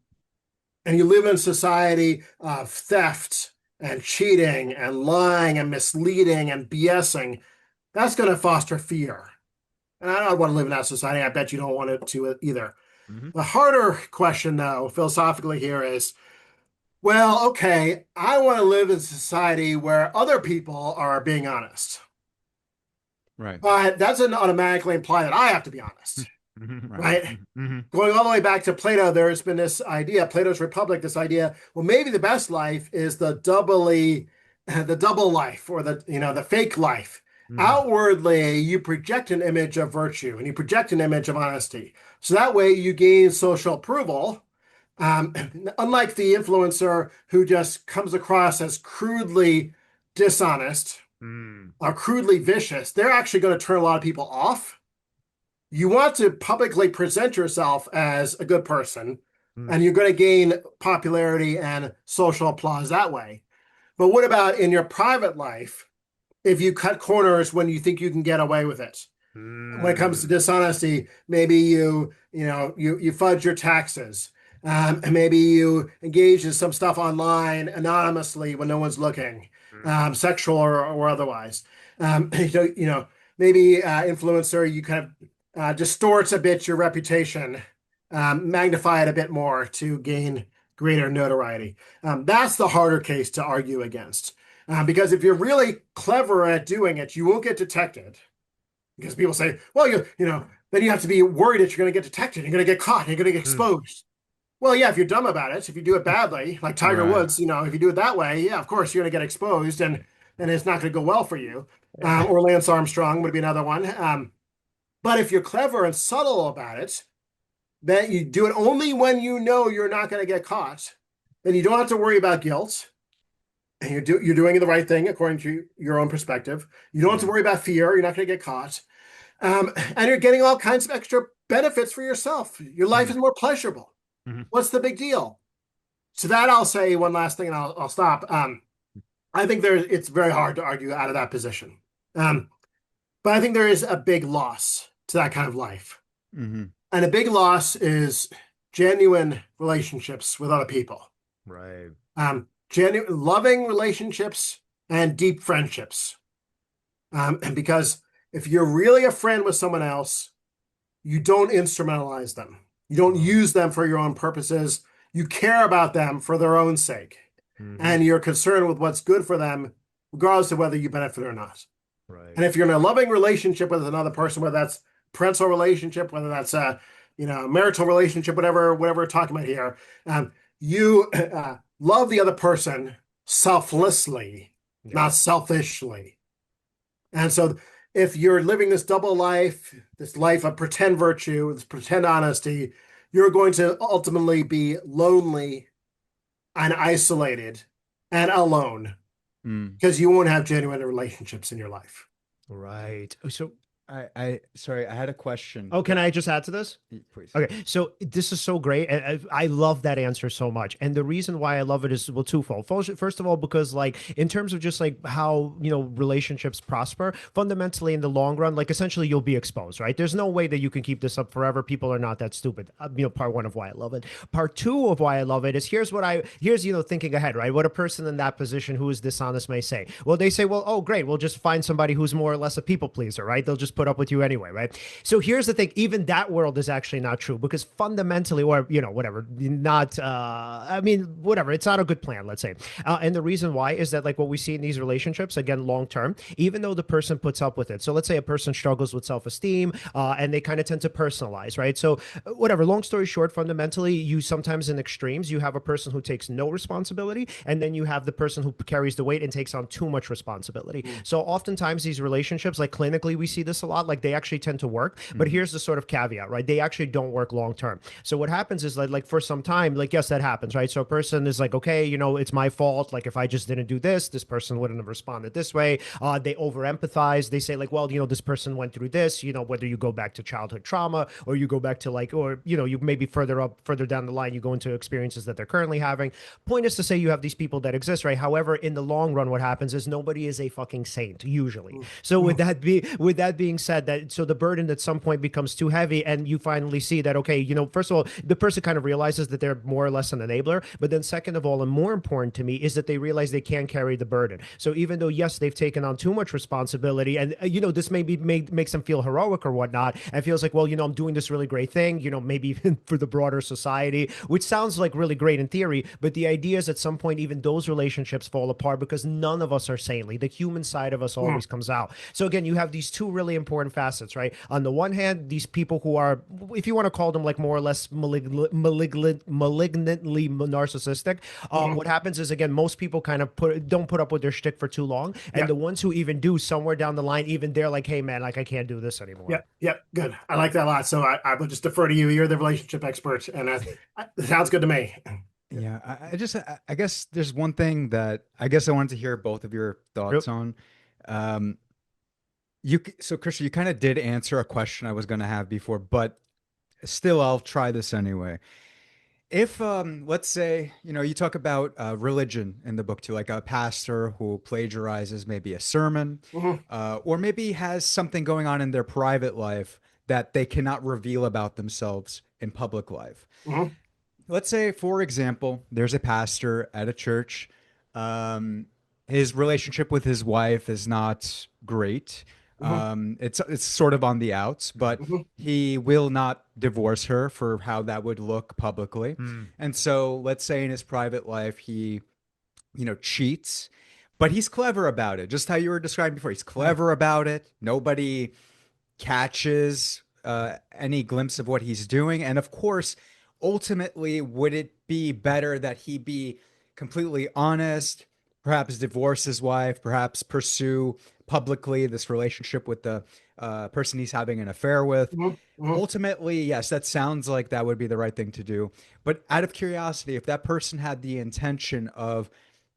and you live in a society of theft and cheating and lying and misleading and BSing, that's going to foster fear. And I don't want to live in that society. I bet you don't want it to either. Mm-hmm. The harder question, though, philosophically here is, well, okay, I want to live in a society where other people are being honest. Right. But that doesn't automatically imply that I have to be honest. Right? Mm-hmm. Going all the way back to Plato, there's been this idea, Plato's Republic, this idea, well, maybe the best life is the double life, or the fake life. Mm-hmm. Outwardly, you project an image of virtue and you project an image of honesty. So that way you gain social approval. Unlike the influencer who just comes across as crudely dishonest or crudely vicious, they're actually going to turn a lot of people off. You want to publicly present yourself as a good person, and you're going to gain popularity and social applause that way. But what about in your private life if you cut corners when you think you can get away with it? When it comes to dishonesty, maybe you fudge your taxes. And maybe you engage in some stuff online anonymously when no one's looking, sexual or otherwise. Maybe influencer, you kind of distorts a bit your reputation, magnify it a bit more to gain greater notoriety. That's the harder case to argue against. Because if you're really clever at doing it, you won't get detected. Because people say, well, then you have to be worried that you're going to get detected, you're going to get caught, you're going to get exposed. Well, yeah, if you're dumb about it, if you do it badly, like Tiger Woods, if you do it that way, yeah, of course you're going to get exposed, and it's not going to go well for you. Or Lance Armstrong would be another one. But if you're clever and subtle about it, then you do it only when you know you're not going to get caught. Then you don't have to worry about guilt, and you're doing the right thing according to your own perspective. You don't have to worry about fear. You're not going to get caught, and you're getting all kinds of extra benefits for yourself. Your life is more pleasurable. What's the big deal? So that I'll say one last thing, and I'll stop. I think it's very hard to argue out of that position. But I think there is a big loss to that kind of life. Hmm. And a big loss is genuine relationships with other people, Right. genuine loving relationships and deep friendships. And because if you're really a friend with someone else, you don't instrumentalize them. You don't Wow. use them for your own purposes. You care about them for their own sake. Hmm. And you're concerned with what's good for them, regardless of whether you benefit or not. Right. And if you're in a loving relationship with another person, whether that's parental relationship, whether that's a marital relationship, whatever we're talking about here, you love the other person selflessly, Yeah. not selfishly. And so if you're living this double life, this life of pretend virtue, this pretend honesty, you're going to ultimately be lonely and isolated and alone Mm. because you won't have genuine relationships in your life. Right. So, Sorry, I had a question. oh, can I just add to this? Please. Okay, so this is so great. And I love that answer so much. And the reason why I love it is, well, twofold. First of all, because like in terms of just like how, relationships prosper, fundamentally in the long run, like essentially you'll be exposed, right? There's no way that you can keep this up forever. People are not that stupid. Part one of why I love it. Part two of why I love it is here's, thinking ahead, right? What a person in that position who is dishonest may say. Well, they say, well, oh, great. We'll just find somebody who's more or less a people pleaser, right? They'll just put up with you anyway, right? So here's the thing. Even that world is actually not true because fundamentally, or whatever, not whatever, it's not a good plan, let's say. And the reason why is that like what we see in these relationships, again, long term, even though the person puts up with it, so let's say a person struggles with self-esteem, and they kind of tend to personalize, right? So whatever, long story short, fundamentally, you sometimes in extremes, you have a person who takes no responsibility, and then you have the person who carries the weight and takes on too much responsibility. Mm. So oftentimes these relationships, like clinically we see this a lot, like they actually tend to work, but Mm. here's the sort of caveat, right? They actually don't work long term. So what happens is like for some time, like yes, that happens, right? So a person is like, okay, it's my fault. Like if I just didn't do this, this person wouldn't have responded this way. They over empathize. They say like, well, this person went through this. Whether you go back to childhood trauma or you go back to like, or you maybe further down the line, you go into experiences that they're currently having. Point is to say you have these people that exist, right? However, in the long run, what happens is nobody is a fucking saint usually. Mm. So Mm. with that being said, that so the burden at some point becomes too heavy, and you finally see that okay, first of all, the person kind of realizes that they're more or less an enabler, but then second of all, and more important to me, is that they realize they can't carry the burden. So even though yes, they've taken on too much responsibility, and this maybe makes them feel heroic or whatnot, and feels like, well, I'm doing this really great thing, maybe even for the broader society, which sounds like really great in theory, but the idea is at some point even those relationships fall apart because none of us are saintly. The human side of us Mm. always comes out. So again, you have these two really important facets, right? On the one hand, these people who are, if you want to call them like more or less malignantly narcissistic, Mhm. what happens is again, most people kind of don't put up with their shtick for too long, and Yeah. the ones who even do, somewhere down the line, even they're like, hey man, like I can't do this Yeah. anymore. Yeah. Good. I like that a lot. So I will just defer to you. You're the relationship expert, and it sounds good to me. Yeah. Yeah, I guess there's one thing that I guess I wanted to hear both of your thoughts Yep. on. Um, so Christian, you kind of did answer a question I was going to have before, but still, I'll try this anyway. If let's say, you talk about religion in the book too, like a pastor who plagiarizes maybe a sermon, Mhm. or maybe has something going on in their private life that they cannot reveal about themselves in public life. Mhm. Let's say, for example, there's a pastor at a church. Um, his relationship with his wife is not great. Mhm. It's sort of on the outs, but Mhm. he will not divorce her for how that would look publicly. Mm. And so, let's say in his private life, he, cheats, but he's clever about it. Just how you were describing before, he's Mhm. clever about it. Nobody catches any glimpse of what he's doing. And of course, ultimately, would it be better that he be completely honest, perhaps divorce his wife, perhaps pursue publicly this relationship with the person he's having an affair with? Mhm. Mhm. Ultimately, yes, that sounds like that would be the right thing to do. But out of curiosity, if that person had the intention of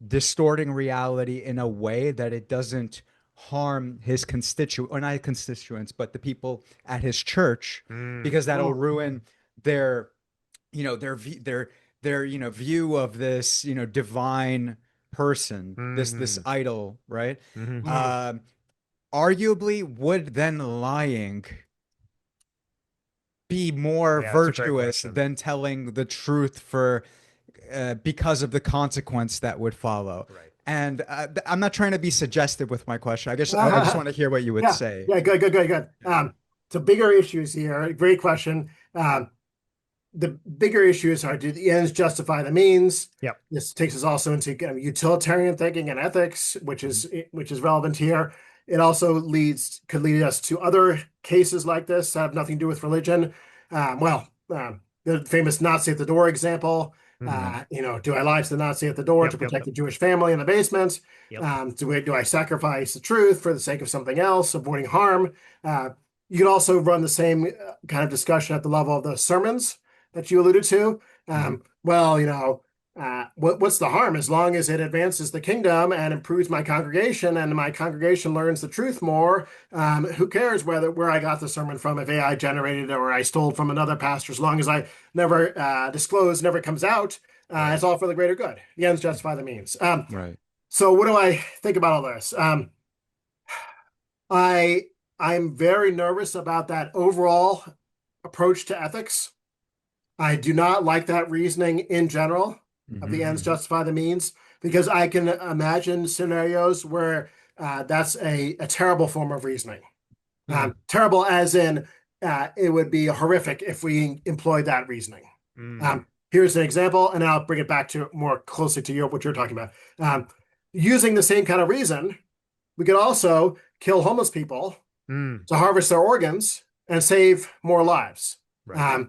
distorting reality in a way that it doesn't harm his constituent, or not constituents, but the people at his church, Mm. because that'll Mhm. ruin their, their view of this, divine person, this Mm. idol, right? Mm. Mhm. Um, Arguably, would then lying be more Yeah, that's a great virtuous question. than telling the truth for because of the consequence that would follow? Right. And I'm not trying to be suggestive with my question. I just want to hear what you would Yeah, say. yeah, good. So bigger issues here. Great question. The bigger issues are, do the ends justify the means? Yep. This takes us also into utilitarian thinking and ethics, which Mhm. is relevant here. It also could lead us to other cases like this that have nothing to do with religion. The famous Nazi at the door example. Mhm. Do I lie to the Nazi at the door to Yep. protect the Jewish family in the basement? Yep. Do I sacrifice the truth for the sake of something else, avoiding harm? You can also run the same kind of discussion at the level of the sermons that you alluded to. Mhm. What's the harm as long as it advances the kingdom and improves my congregation and my congregation learns the truth more? Who cares where I got the sermon from, if AI generated it or I stole from another pastor, as long as I never disclose, never comes out, Right. it's all for the greater good. The ends justify the means. Right. So what do I think about all this? I'm very nervous about that overall approach to ethics. I do not like that reasoning in general of the ends Mhm. justify the means, because I can imagine scenarios where that's a terrible form of reasoning. Mm. Terrible as in it would be horrific if we employed that reasoning. Mm. Here's an example, and I'll bring it back to more closely to what you're talking about. Using the same kind of reason, we could also kill homeless people Mm. to harvest their organs and save more lives. Right.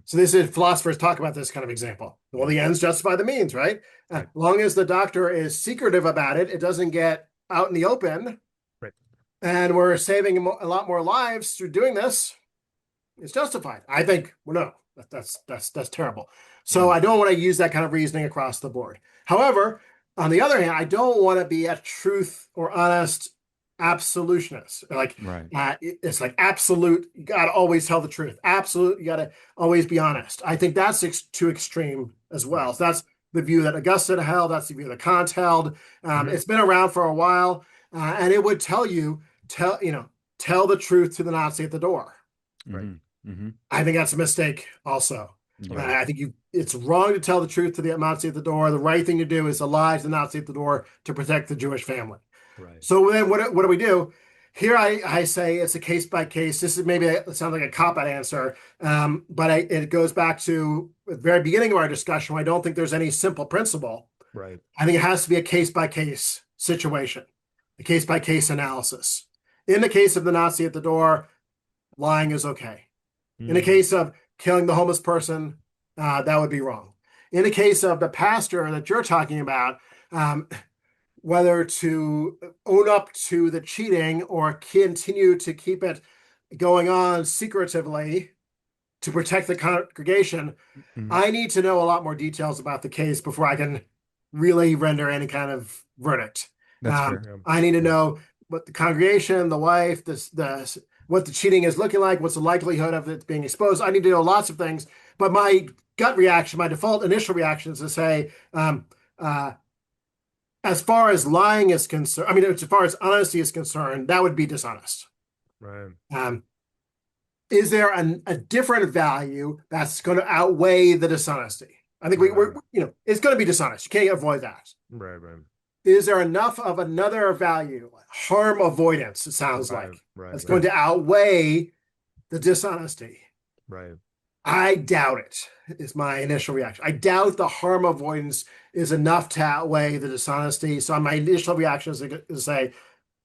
So this is philosophers talk about this kind of example. Well, the ends justify the means, right? Right. Long as the doctor is secretive about it, it doesn't get out in the open, Right. and we're saving a lot more lives through doing this. It's justified. I think. Well, no, that's terrible. So Mm. I don't want to use that kind of reasoning across the board. However, on the other hand, I don't want to be a truth or honest absolutionist. Like Right. it's like absolute. You got to always tell the truth. Absolute. You got to always be honest. I think that's too extreme as well. Right. So that's the view that Augustine held. That's the view that Kant held. Mhm. It's been around for a while, and it would tell the truth to the Nazi at the door. Right. Mhm. Mhm. I think that's a mistake also. Yeah. I think it's wrong to tell the truth to the Nazi at the door. The right thing to do is to lie to the Nazi at the door to protect the Jewish family. Right. So then what do we do? Here I say it's a case by case. This is maybe it sounds like a cop-out answer, but it goes back to the very beginning of our discussion. I don't think there's any simple principle. Right. I think it has to be a case by case situation, a case by case analysis. In the case of the Nazi at the door, lying is okay. In the Mm. case of killing the homeless person, that would be wrong. In the case of the pastor that you're talking about, whether to own up to the cheating or continue to keep it going on secretively to protect the congregation, Mhm. I need to know a lot more details about the case before I can really render any kind of verdict. That's fair. Yeah. I need to Yeah. know what the congregation, the wife, what the cheating is looking like, what's the likelihood of it being exposed. I need to know lots of things. But my gut reaction, my default initial reaction is to say, as far as lying is concerned, I mean, as far as honesty is concerned, that would be dishonest. Right. Is there a different value that's going to outweigh the dishonesty? I think it's going to be dishonest. You can't avoid that. Right. Right. Is there enough of another value, harm avoidance, it sounds Right. like, Right. that's going to outweigh the dishonesty? Right. I doubt it, is my initial reaction. I doubt the harm avoidance is enough to outweigh the dishonesty. So my initial reaction is to say,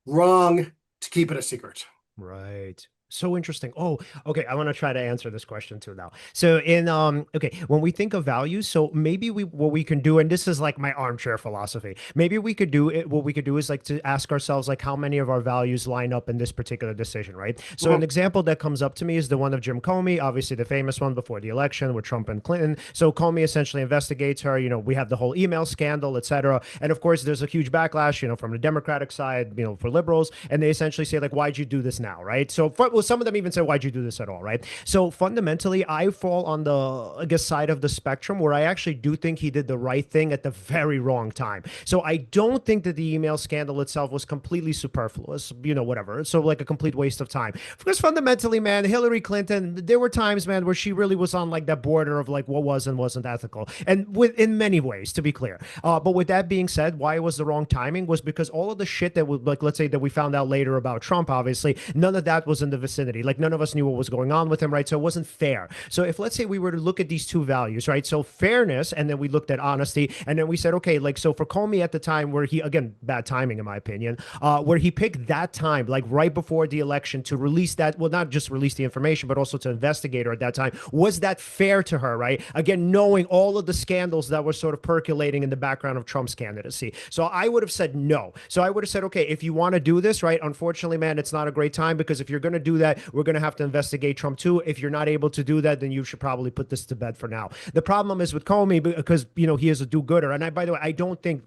wrong to keep it a secret. Right. So interesting. Oh, okay. I want to try to answer this question too now. So okay, when we think of values, so maybe what we can do, and this is like my armchair philosophy, maybe we could do it. What we could do is like to ask ourselves like how many of our values line up in this particular decision, right? So an example that comes up to me is the one of Jim Comey, obviously the famous one before the election with Trump and Clinton. So Comey essentially investigates her. We have the whole email scandal, etc. And of course, there's a huge backlash, from the Democratic side, for liberals, and they essentially say like, why'd you do this now, right? So well, some of them even say, why'd you do this at all, right? So fundamentally, I fall on the, I guess, side of the spectrum where I actually do think he did the right thing at the very wrong time. So I don't think that the email scandal itself was completely superfluous, whatever. So like a complete waste of time. Because fundamentally, man, Hillary Clinton, there were times, man, where she really was on like that border of like what was and wasn't ethical. And in many ways, to be clear. But with that being said, why it was the wrong timing was because all of the shit that would, like, let's say that we found out later about Trump, obviously, none of that was in the vicinity. Like none of us knew what was going on with him, right? So it wasn't fair. So if let's say we were to look at these two values, right? So fairness, and then we looked at honesty, and then we said, okay, like, so for Comey at the time where he, again, bad timing in my opinion, where he picked that time, like right before the election to release that, well, not just release the information, but also to investigate her at that time, was that fair to her, right? Again, knowing all of the scandals that were sort of percolating in the background of Trump's candidacy. So I would have said no. So I would have said, okay, if you want to do this, right, unfortunately, man, it's not a great time because if you're going to do that, we're going to have to investigate Trump too. If you're not able to do that, then you should probably put this to bed for now. The problem is with Comey because, he is a do-gooder. And by the way, I don't think,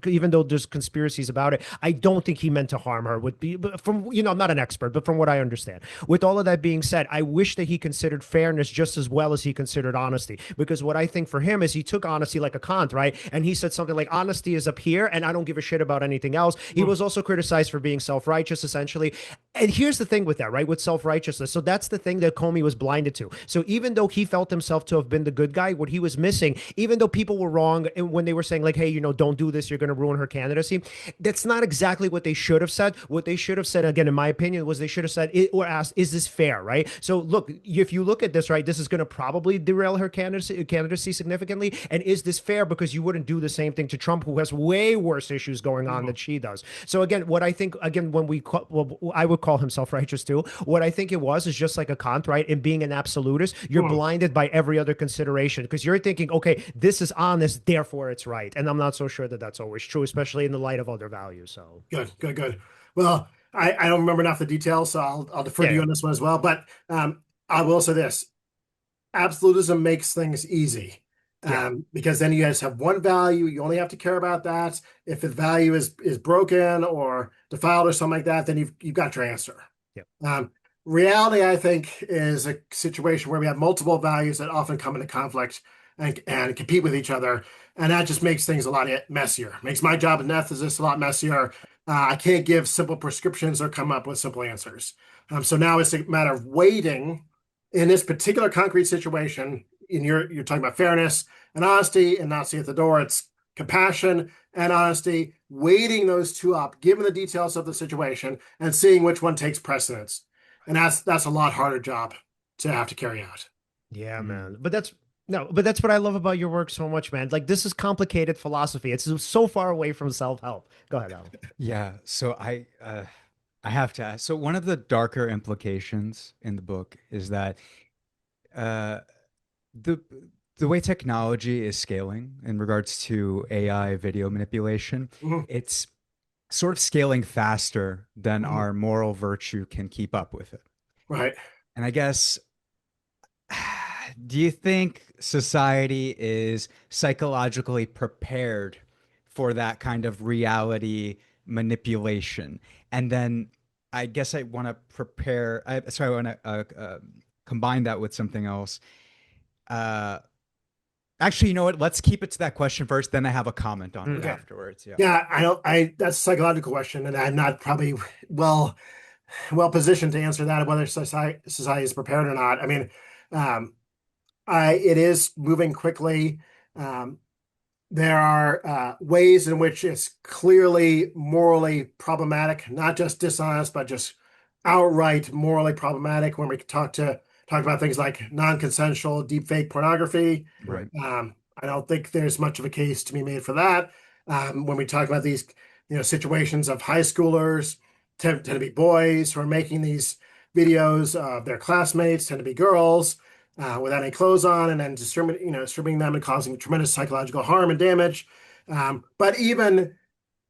even though there's conspiracies about it, I don't think he meant to harm her. I'm not an expert, but from what I understand. With all of that being said, I wish that he considered fairness just as well as he considered honesty. Because what I think for him is he took honesty like a Kant, right? And he said something like, honesty is up here, and I don't give a shit about anything else. He was also criticized for being self-righteous, essentially. And here's the thing with that, right? With self-righteousness. So that's the thing that Comey was blinded to. So even though he felt himself to have been the good guy, what he was missing, even though people were wrong when they were saying like, hey, don't do this, you're going to ruin her candidacy. That's not exactly what they should have said. What they should have said, again, in my opinion, was they should have said or asked, is this fair, right? So look, if you look at this, right, this is going to probably derail her candidacy significantly. And is this fair? Because you wouldn't do the same thing to Trump, who has way worse issues going on than she does. So again, what I think, again, I would call him self-righteous too. What I think it was is just like a Kant, right? In being an absolutist, you're blinded by every other consideration because you're thinking, okay, this is honest, therefore it's right. And I'm not so sure that that's always true, especially in the light of other values. So Good. Well, I don't remember enough of the details, so I'll defer to you on this one as well. But I will say this: absolutism makes things easy. Because then you guys have one value, you only have to care about that. If the value is broken or defiled or something like that, then you've got your answer. Reality, I think, is a situation where we have multiple values that often come into conflict and compete with each other, and that just makes things a lot messier. Makes my job as an ethicist a lot messier. I can't give simple prescriptions or come up with simple answers. So now it's a matter of waiting in this particular concrete situation. And you're talking about fairness and honesty, and not see at the door. It's compassion and honesty, weighting those two up, given the details of the situation, and seeing which one takes precedence. And that's a lot harder job to have to carry out. Yeah, man. But that's what I love about your work so much, man. Like this is complicated philosophy. It's so far away from self-help. Go ahead, Alan. Yeah. So I have to ask. So one of the darker implications in the book is that uh, the the way technology is scaling in regards to AI video manipulation, it's sort of scaling faster than our moral virtue can keep up with it. Right. And I guess, do you think society is psychologically prepared for that kind of reality manipulation? And then I guess I want to I want to combine that with something else. Uh, Actually, you know what? Let's keep it to that question first. Then I have a comment on it afterwards. Yeah. Yeah, that's a psychological question, and I'm not probably well positioned to answer that, whether society is prepared or not. I mean, it is moving quickly. There are ways in which it's clearly morally problematic, not just dishonest, but just outright morally problematic when we talk about things like non-consensual deepfake pornography. Right. I don't think there's much of a case to be made for that. When we talk about these, situations of high schoolers tend to be boys who are making these videos of their classmates, tend to be girls without any clothes on, and then distributing them and causing tremendous psychological harm and damage. But even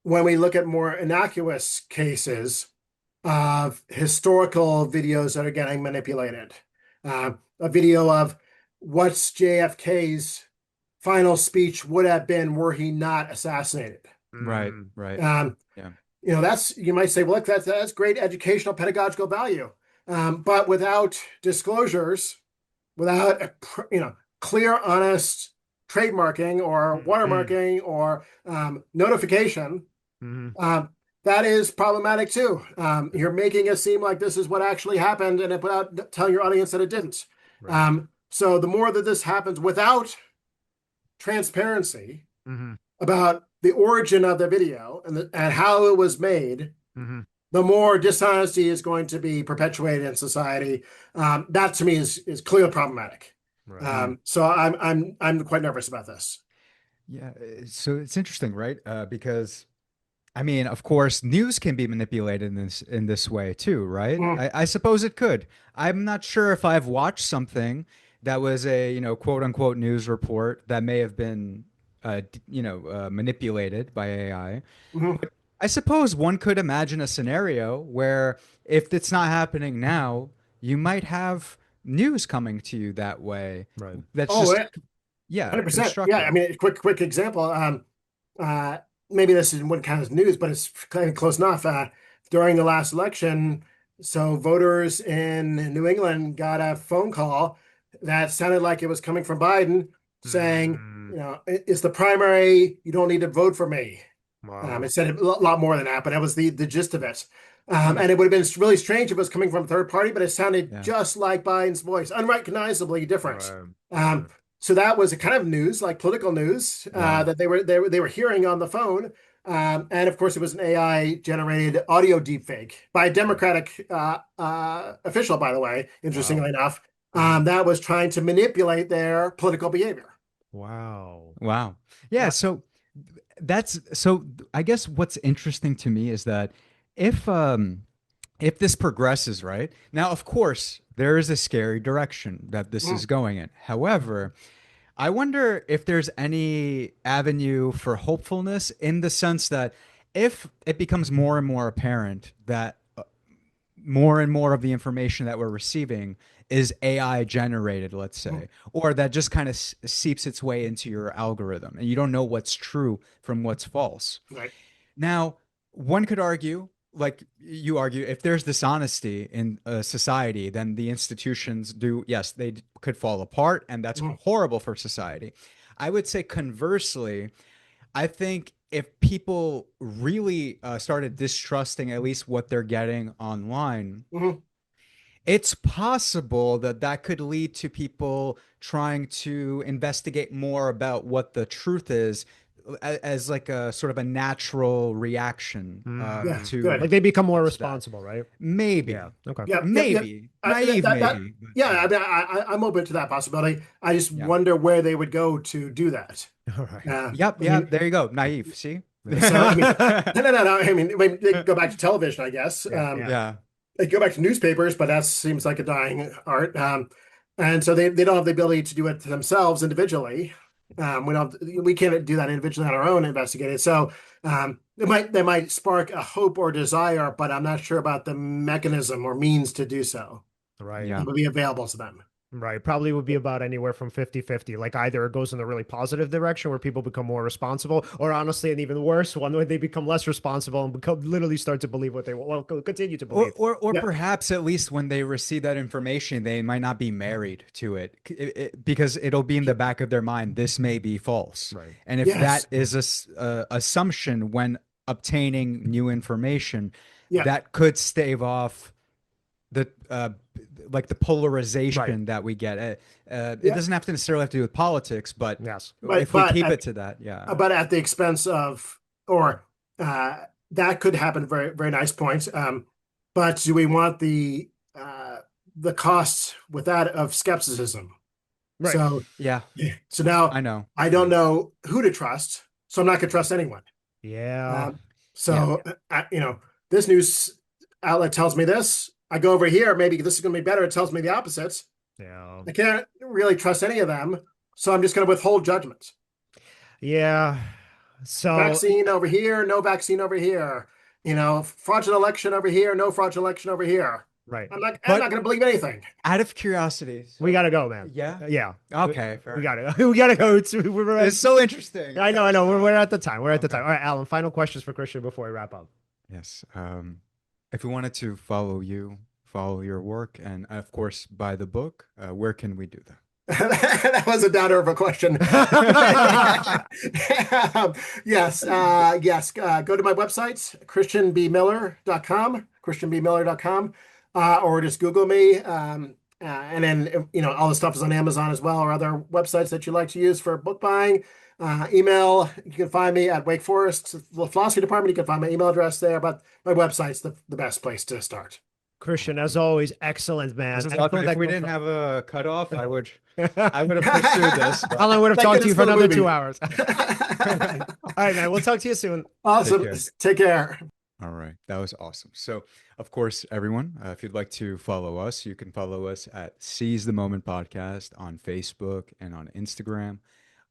when we look at more innocuous cases of historical videos that are getting manipulated, a video of what's JFK's final speech would have been were he not assassinated. Right. Right. Yeah. You might say, well, look, that's great educational pedagogical value. but without disclosures, without clear, honest trademarking or watermarking or notification, that is problematic too. You're making it seem like this is what actually happened, and without telling your audience that it didn't. Right. So the more that this happens without transparency about the origin of the video and how it was made, the more dishonesty is going to be perpetuated in society. That to me is clearly problematic. Right. So I'm quite nervous about this. Yeah, so it's interesting, right? Because I mean, of course, news can be manipulated in this way too, right? Mm, I suppose it could. I'm not sure if I've watched something that was a, quote unquote news report that may have been, manipulated by AI. mhm. I suppose one could imagine a scenario where if it's not happening now, you might have news coming to you that way. Right. That's Oh, just, yeah, yeah, 100%. Yeah, I constructive. mean, quick example. Uh, Maybe this wouldn't count as news, but it's kind of close enough. During the last election, so voters in New England got a phone call that sounded like it was coming from Biden saying, it's the primary. You don't need to vote for me. Wow. It said a lot more than that, but that was the gist of it. Hmm. And it would have been really strange if it was coming from a third party, but it sounded Yeah. just like Biden's voice, unrecognizably different. Right. Um, so that was a kind of news, like political news, Yeah. that they were hearing on the phone. And of course, it was an AI generated audio deepfake by a Democratic official, by the way, Wow. interestingly enough, that was trying to manipulate their political behavior. Wow. Wow. Yeah. Yeah. So I guess what's interesting to me is that if this progresses right now, of course, there is a scary direction that this Mm, is going in. However, I wonder if there's any avenue for hopefulness in the sense that if it becomes more and more apparent that more and more of the information that we're receiving is AI generated, let's mm, say, or that just kind of seeps its way into your algorithm and you don't know what's true from what's false. right. Now, one could argue, like you argue, if there's dishonesty in a society, then the institutions do, yes, they could fall apart, and that's Mm, horrible for society. I would say conversely, I think if people really started distrusting at least what they're getting online, mhm. it's possible that that could lead to people trying to investigate more about what the truth is as like a sort of a natural reaction Yeah, to good. Like they become more that. responsible, right? Yeah. Maybe, Okay. Yep. maybe naive, maybe, but Yeah, yeah, I mean, I'm open to that possibility. I just yeah, wonder where they would go to do that. All right. yep, I yeah. mean, There you go, naive. See, so I mean, no. I mean, they could go back to television, I guess. Yeah. Yeah. yeah, They could go back to newspapers, but that seems like a dying art. And so they don't have the ability to do it themselves individually. We can't do that individually on our own, investigate it. So they might spark a hope or desire, but I'm not sure about the mechanism or means to do so. Right. That yeah. would be available to them. Right. Probably would be about anywhere from 50-50. Like either it goes in the really positive direction where people become more responsible, or honestly, an even worse one where they become less responsible and become literally start to believe what they well continue to Or, believe. or Yeah. perhaps at least when they receive that information, they might not be married to it, because it'll be in the back of their mind. This may be false, Right. and if that Yes. is a assumption when obtaining new information, Yeah. that could stave off the like the Right. polarization that we get. It Yeah. doesn't have to necessarily have to do with politics, but Yes. But if we but keep at it to that, yeah, but at the expense of, or that could happen. Very, very nice point. But do we want the costs with that of skepticism? Right. So yeah, so now I know, I don't know who to trust, so I'm not going to trust anyone. Yeah. Um, yeah, so this news outlet tells me this. I go over here, maybe this is going to be better. It tells me the opposite. Yeah. I can't really trust any of them, so I'm just going to withhold judgment. Yeah. So Vaccine over here, no vaccine over here. Fraudulent election over here, no fraudulent election over here. right. I'm not but going to believe anything. out of curiosity, We so gotta go, man. yeah, Yeah. okay, fair We enough. gotta we gotta go. It's so interesting. I know, I know. We're at the time. We're at the Okay. time. All right, Alan, final questions for Christian before we wrap up. Yes. If we wanted to follow you follow your work, and of course, buy the book. Where can we do that? That was a downer of a question. Yes, yes. Go to my website, christianbmiller.com, christianbmiller.com, or just Google me. And then, all the stuff is on Amazon as well, or other websites that you like to use for book buying. Email, you can find me at Wake Forest, the philosophy department. You can find my email address there, but my website's the best place to start. Christian, as always, excellent, man. If we didn't have a cutoff, I would have pursued this. Alan would have talked to you for another 2 hours. All right, man. We'll talk to you soon. Awesome. Take care. All right. That was awesome. So, of course, everyone, if you'd like to follow us, you can follow us at Seize the Moment Podcast on Facebook and on Instagram.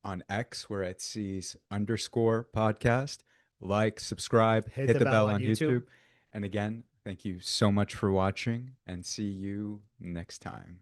On X, we're at Seize_podcast. Like, subscribe, hit the bell on YouTube. And again, thank you so much for watching, and see you next time.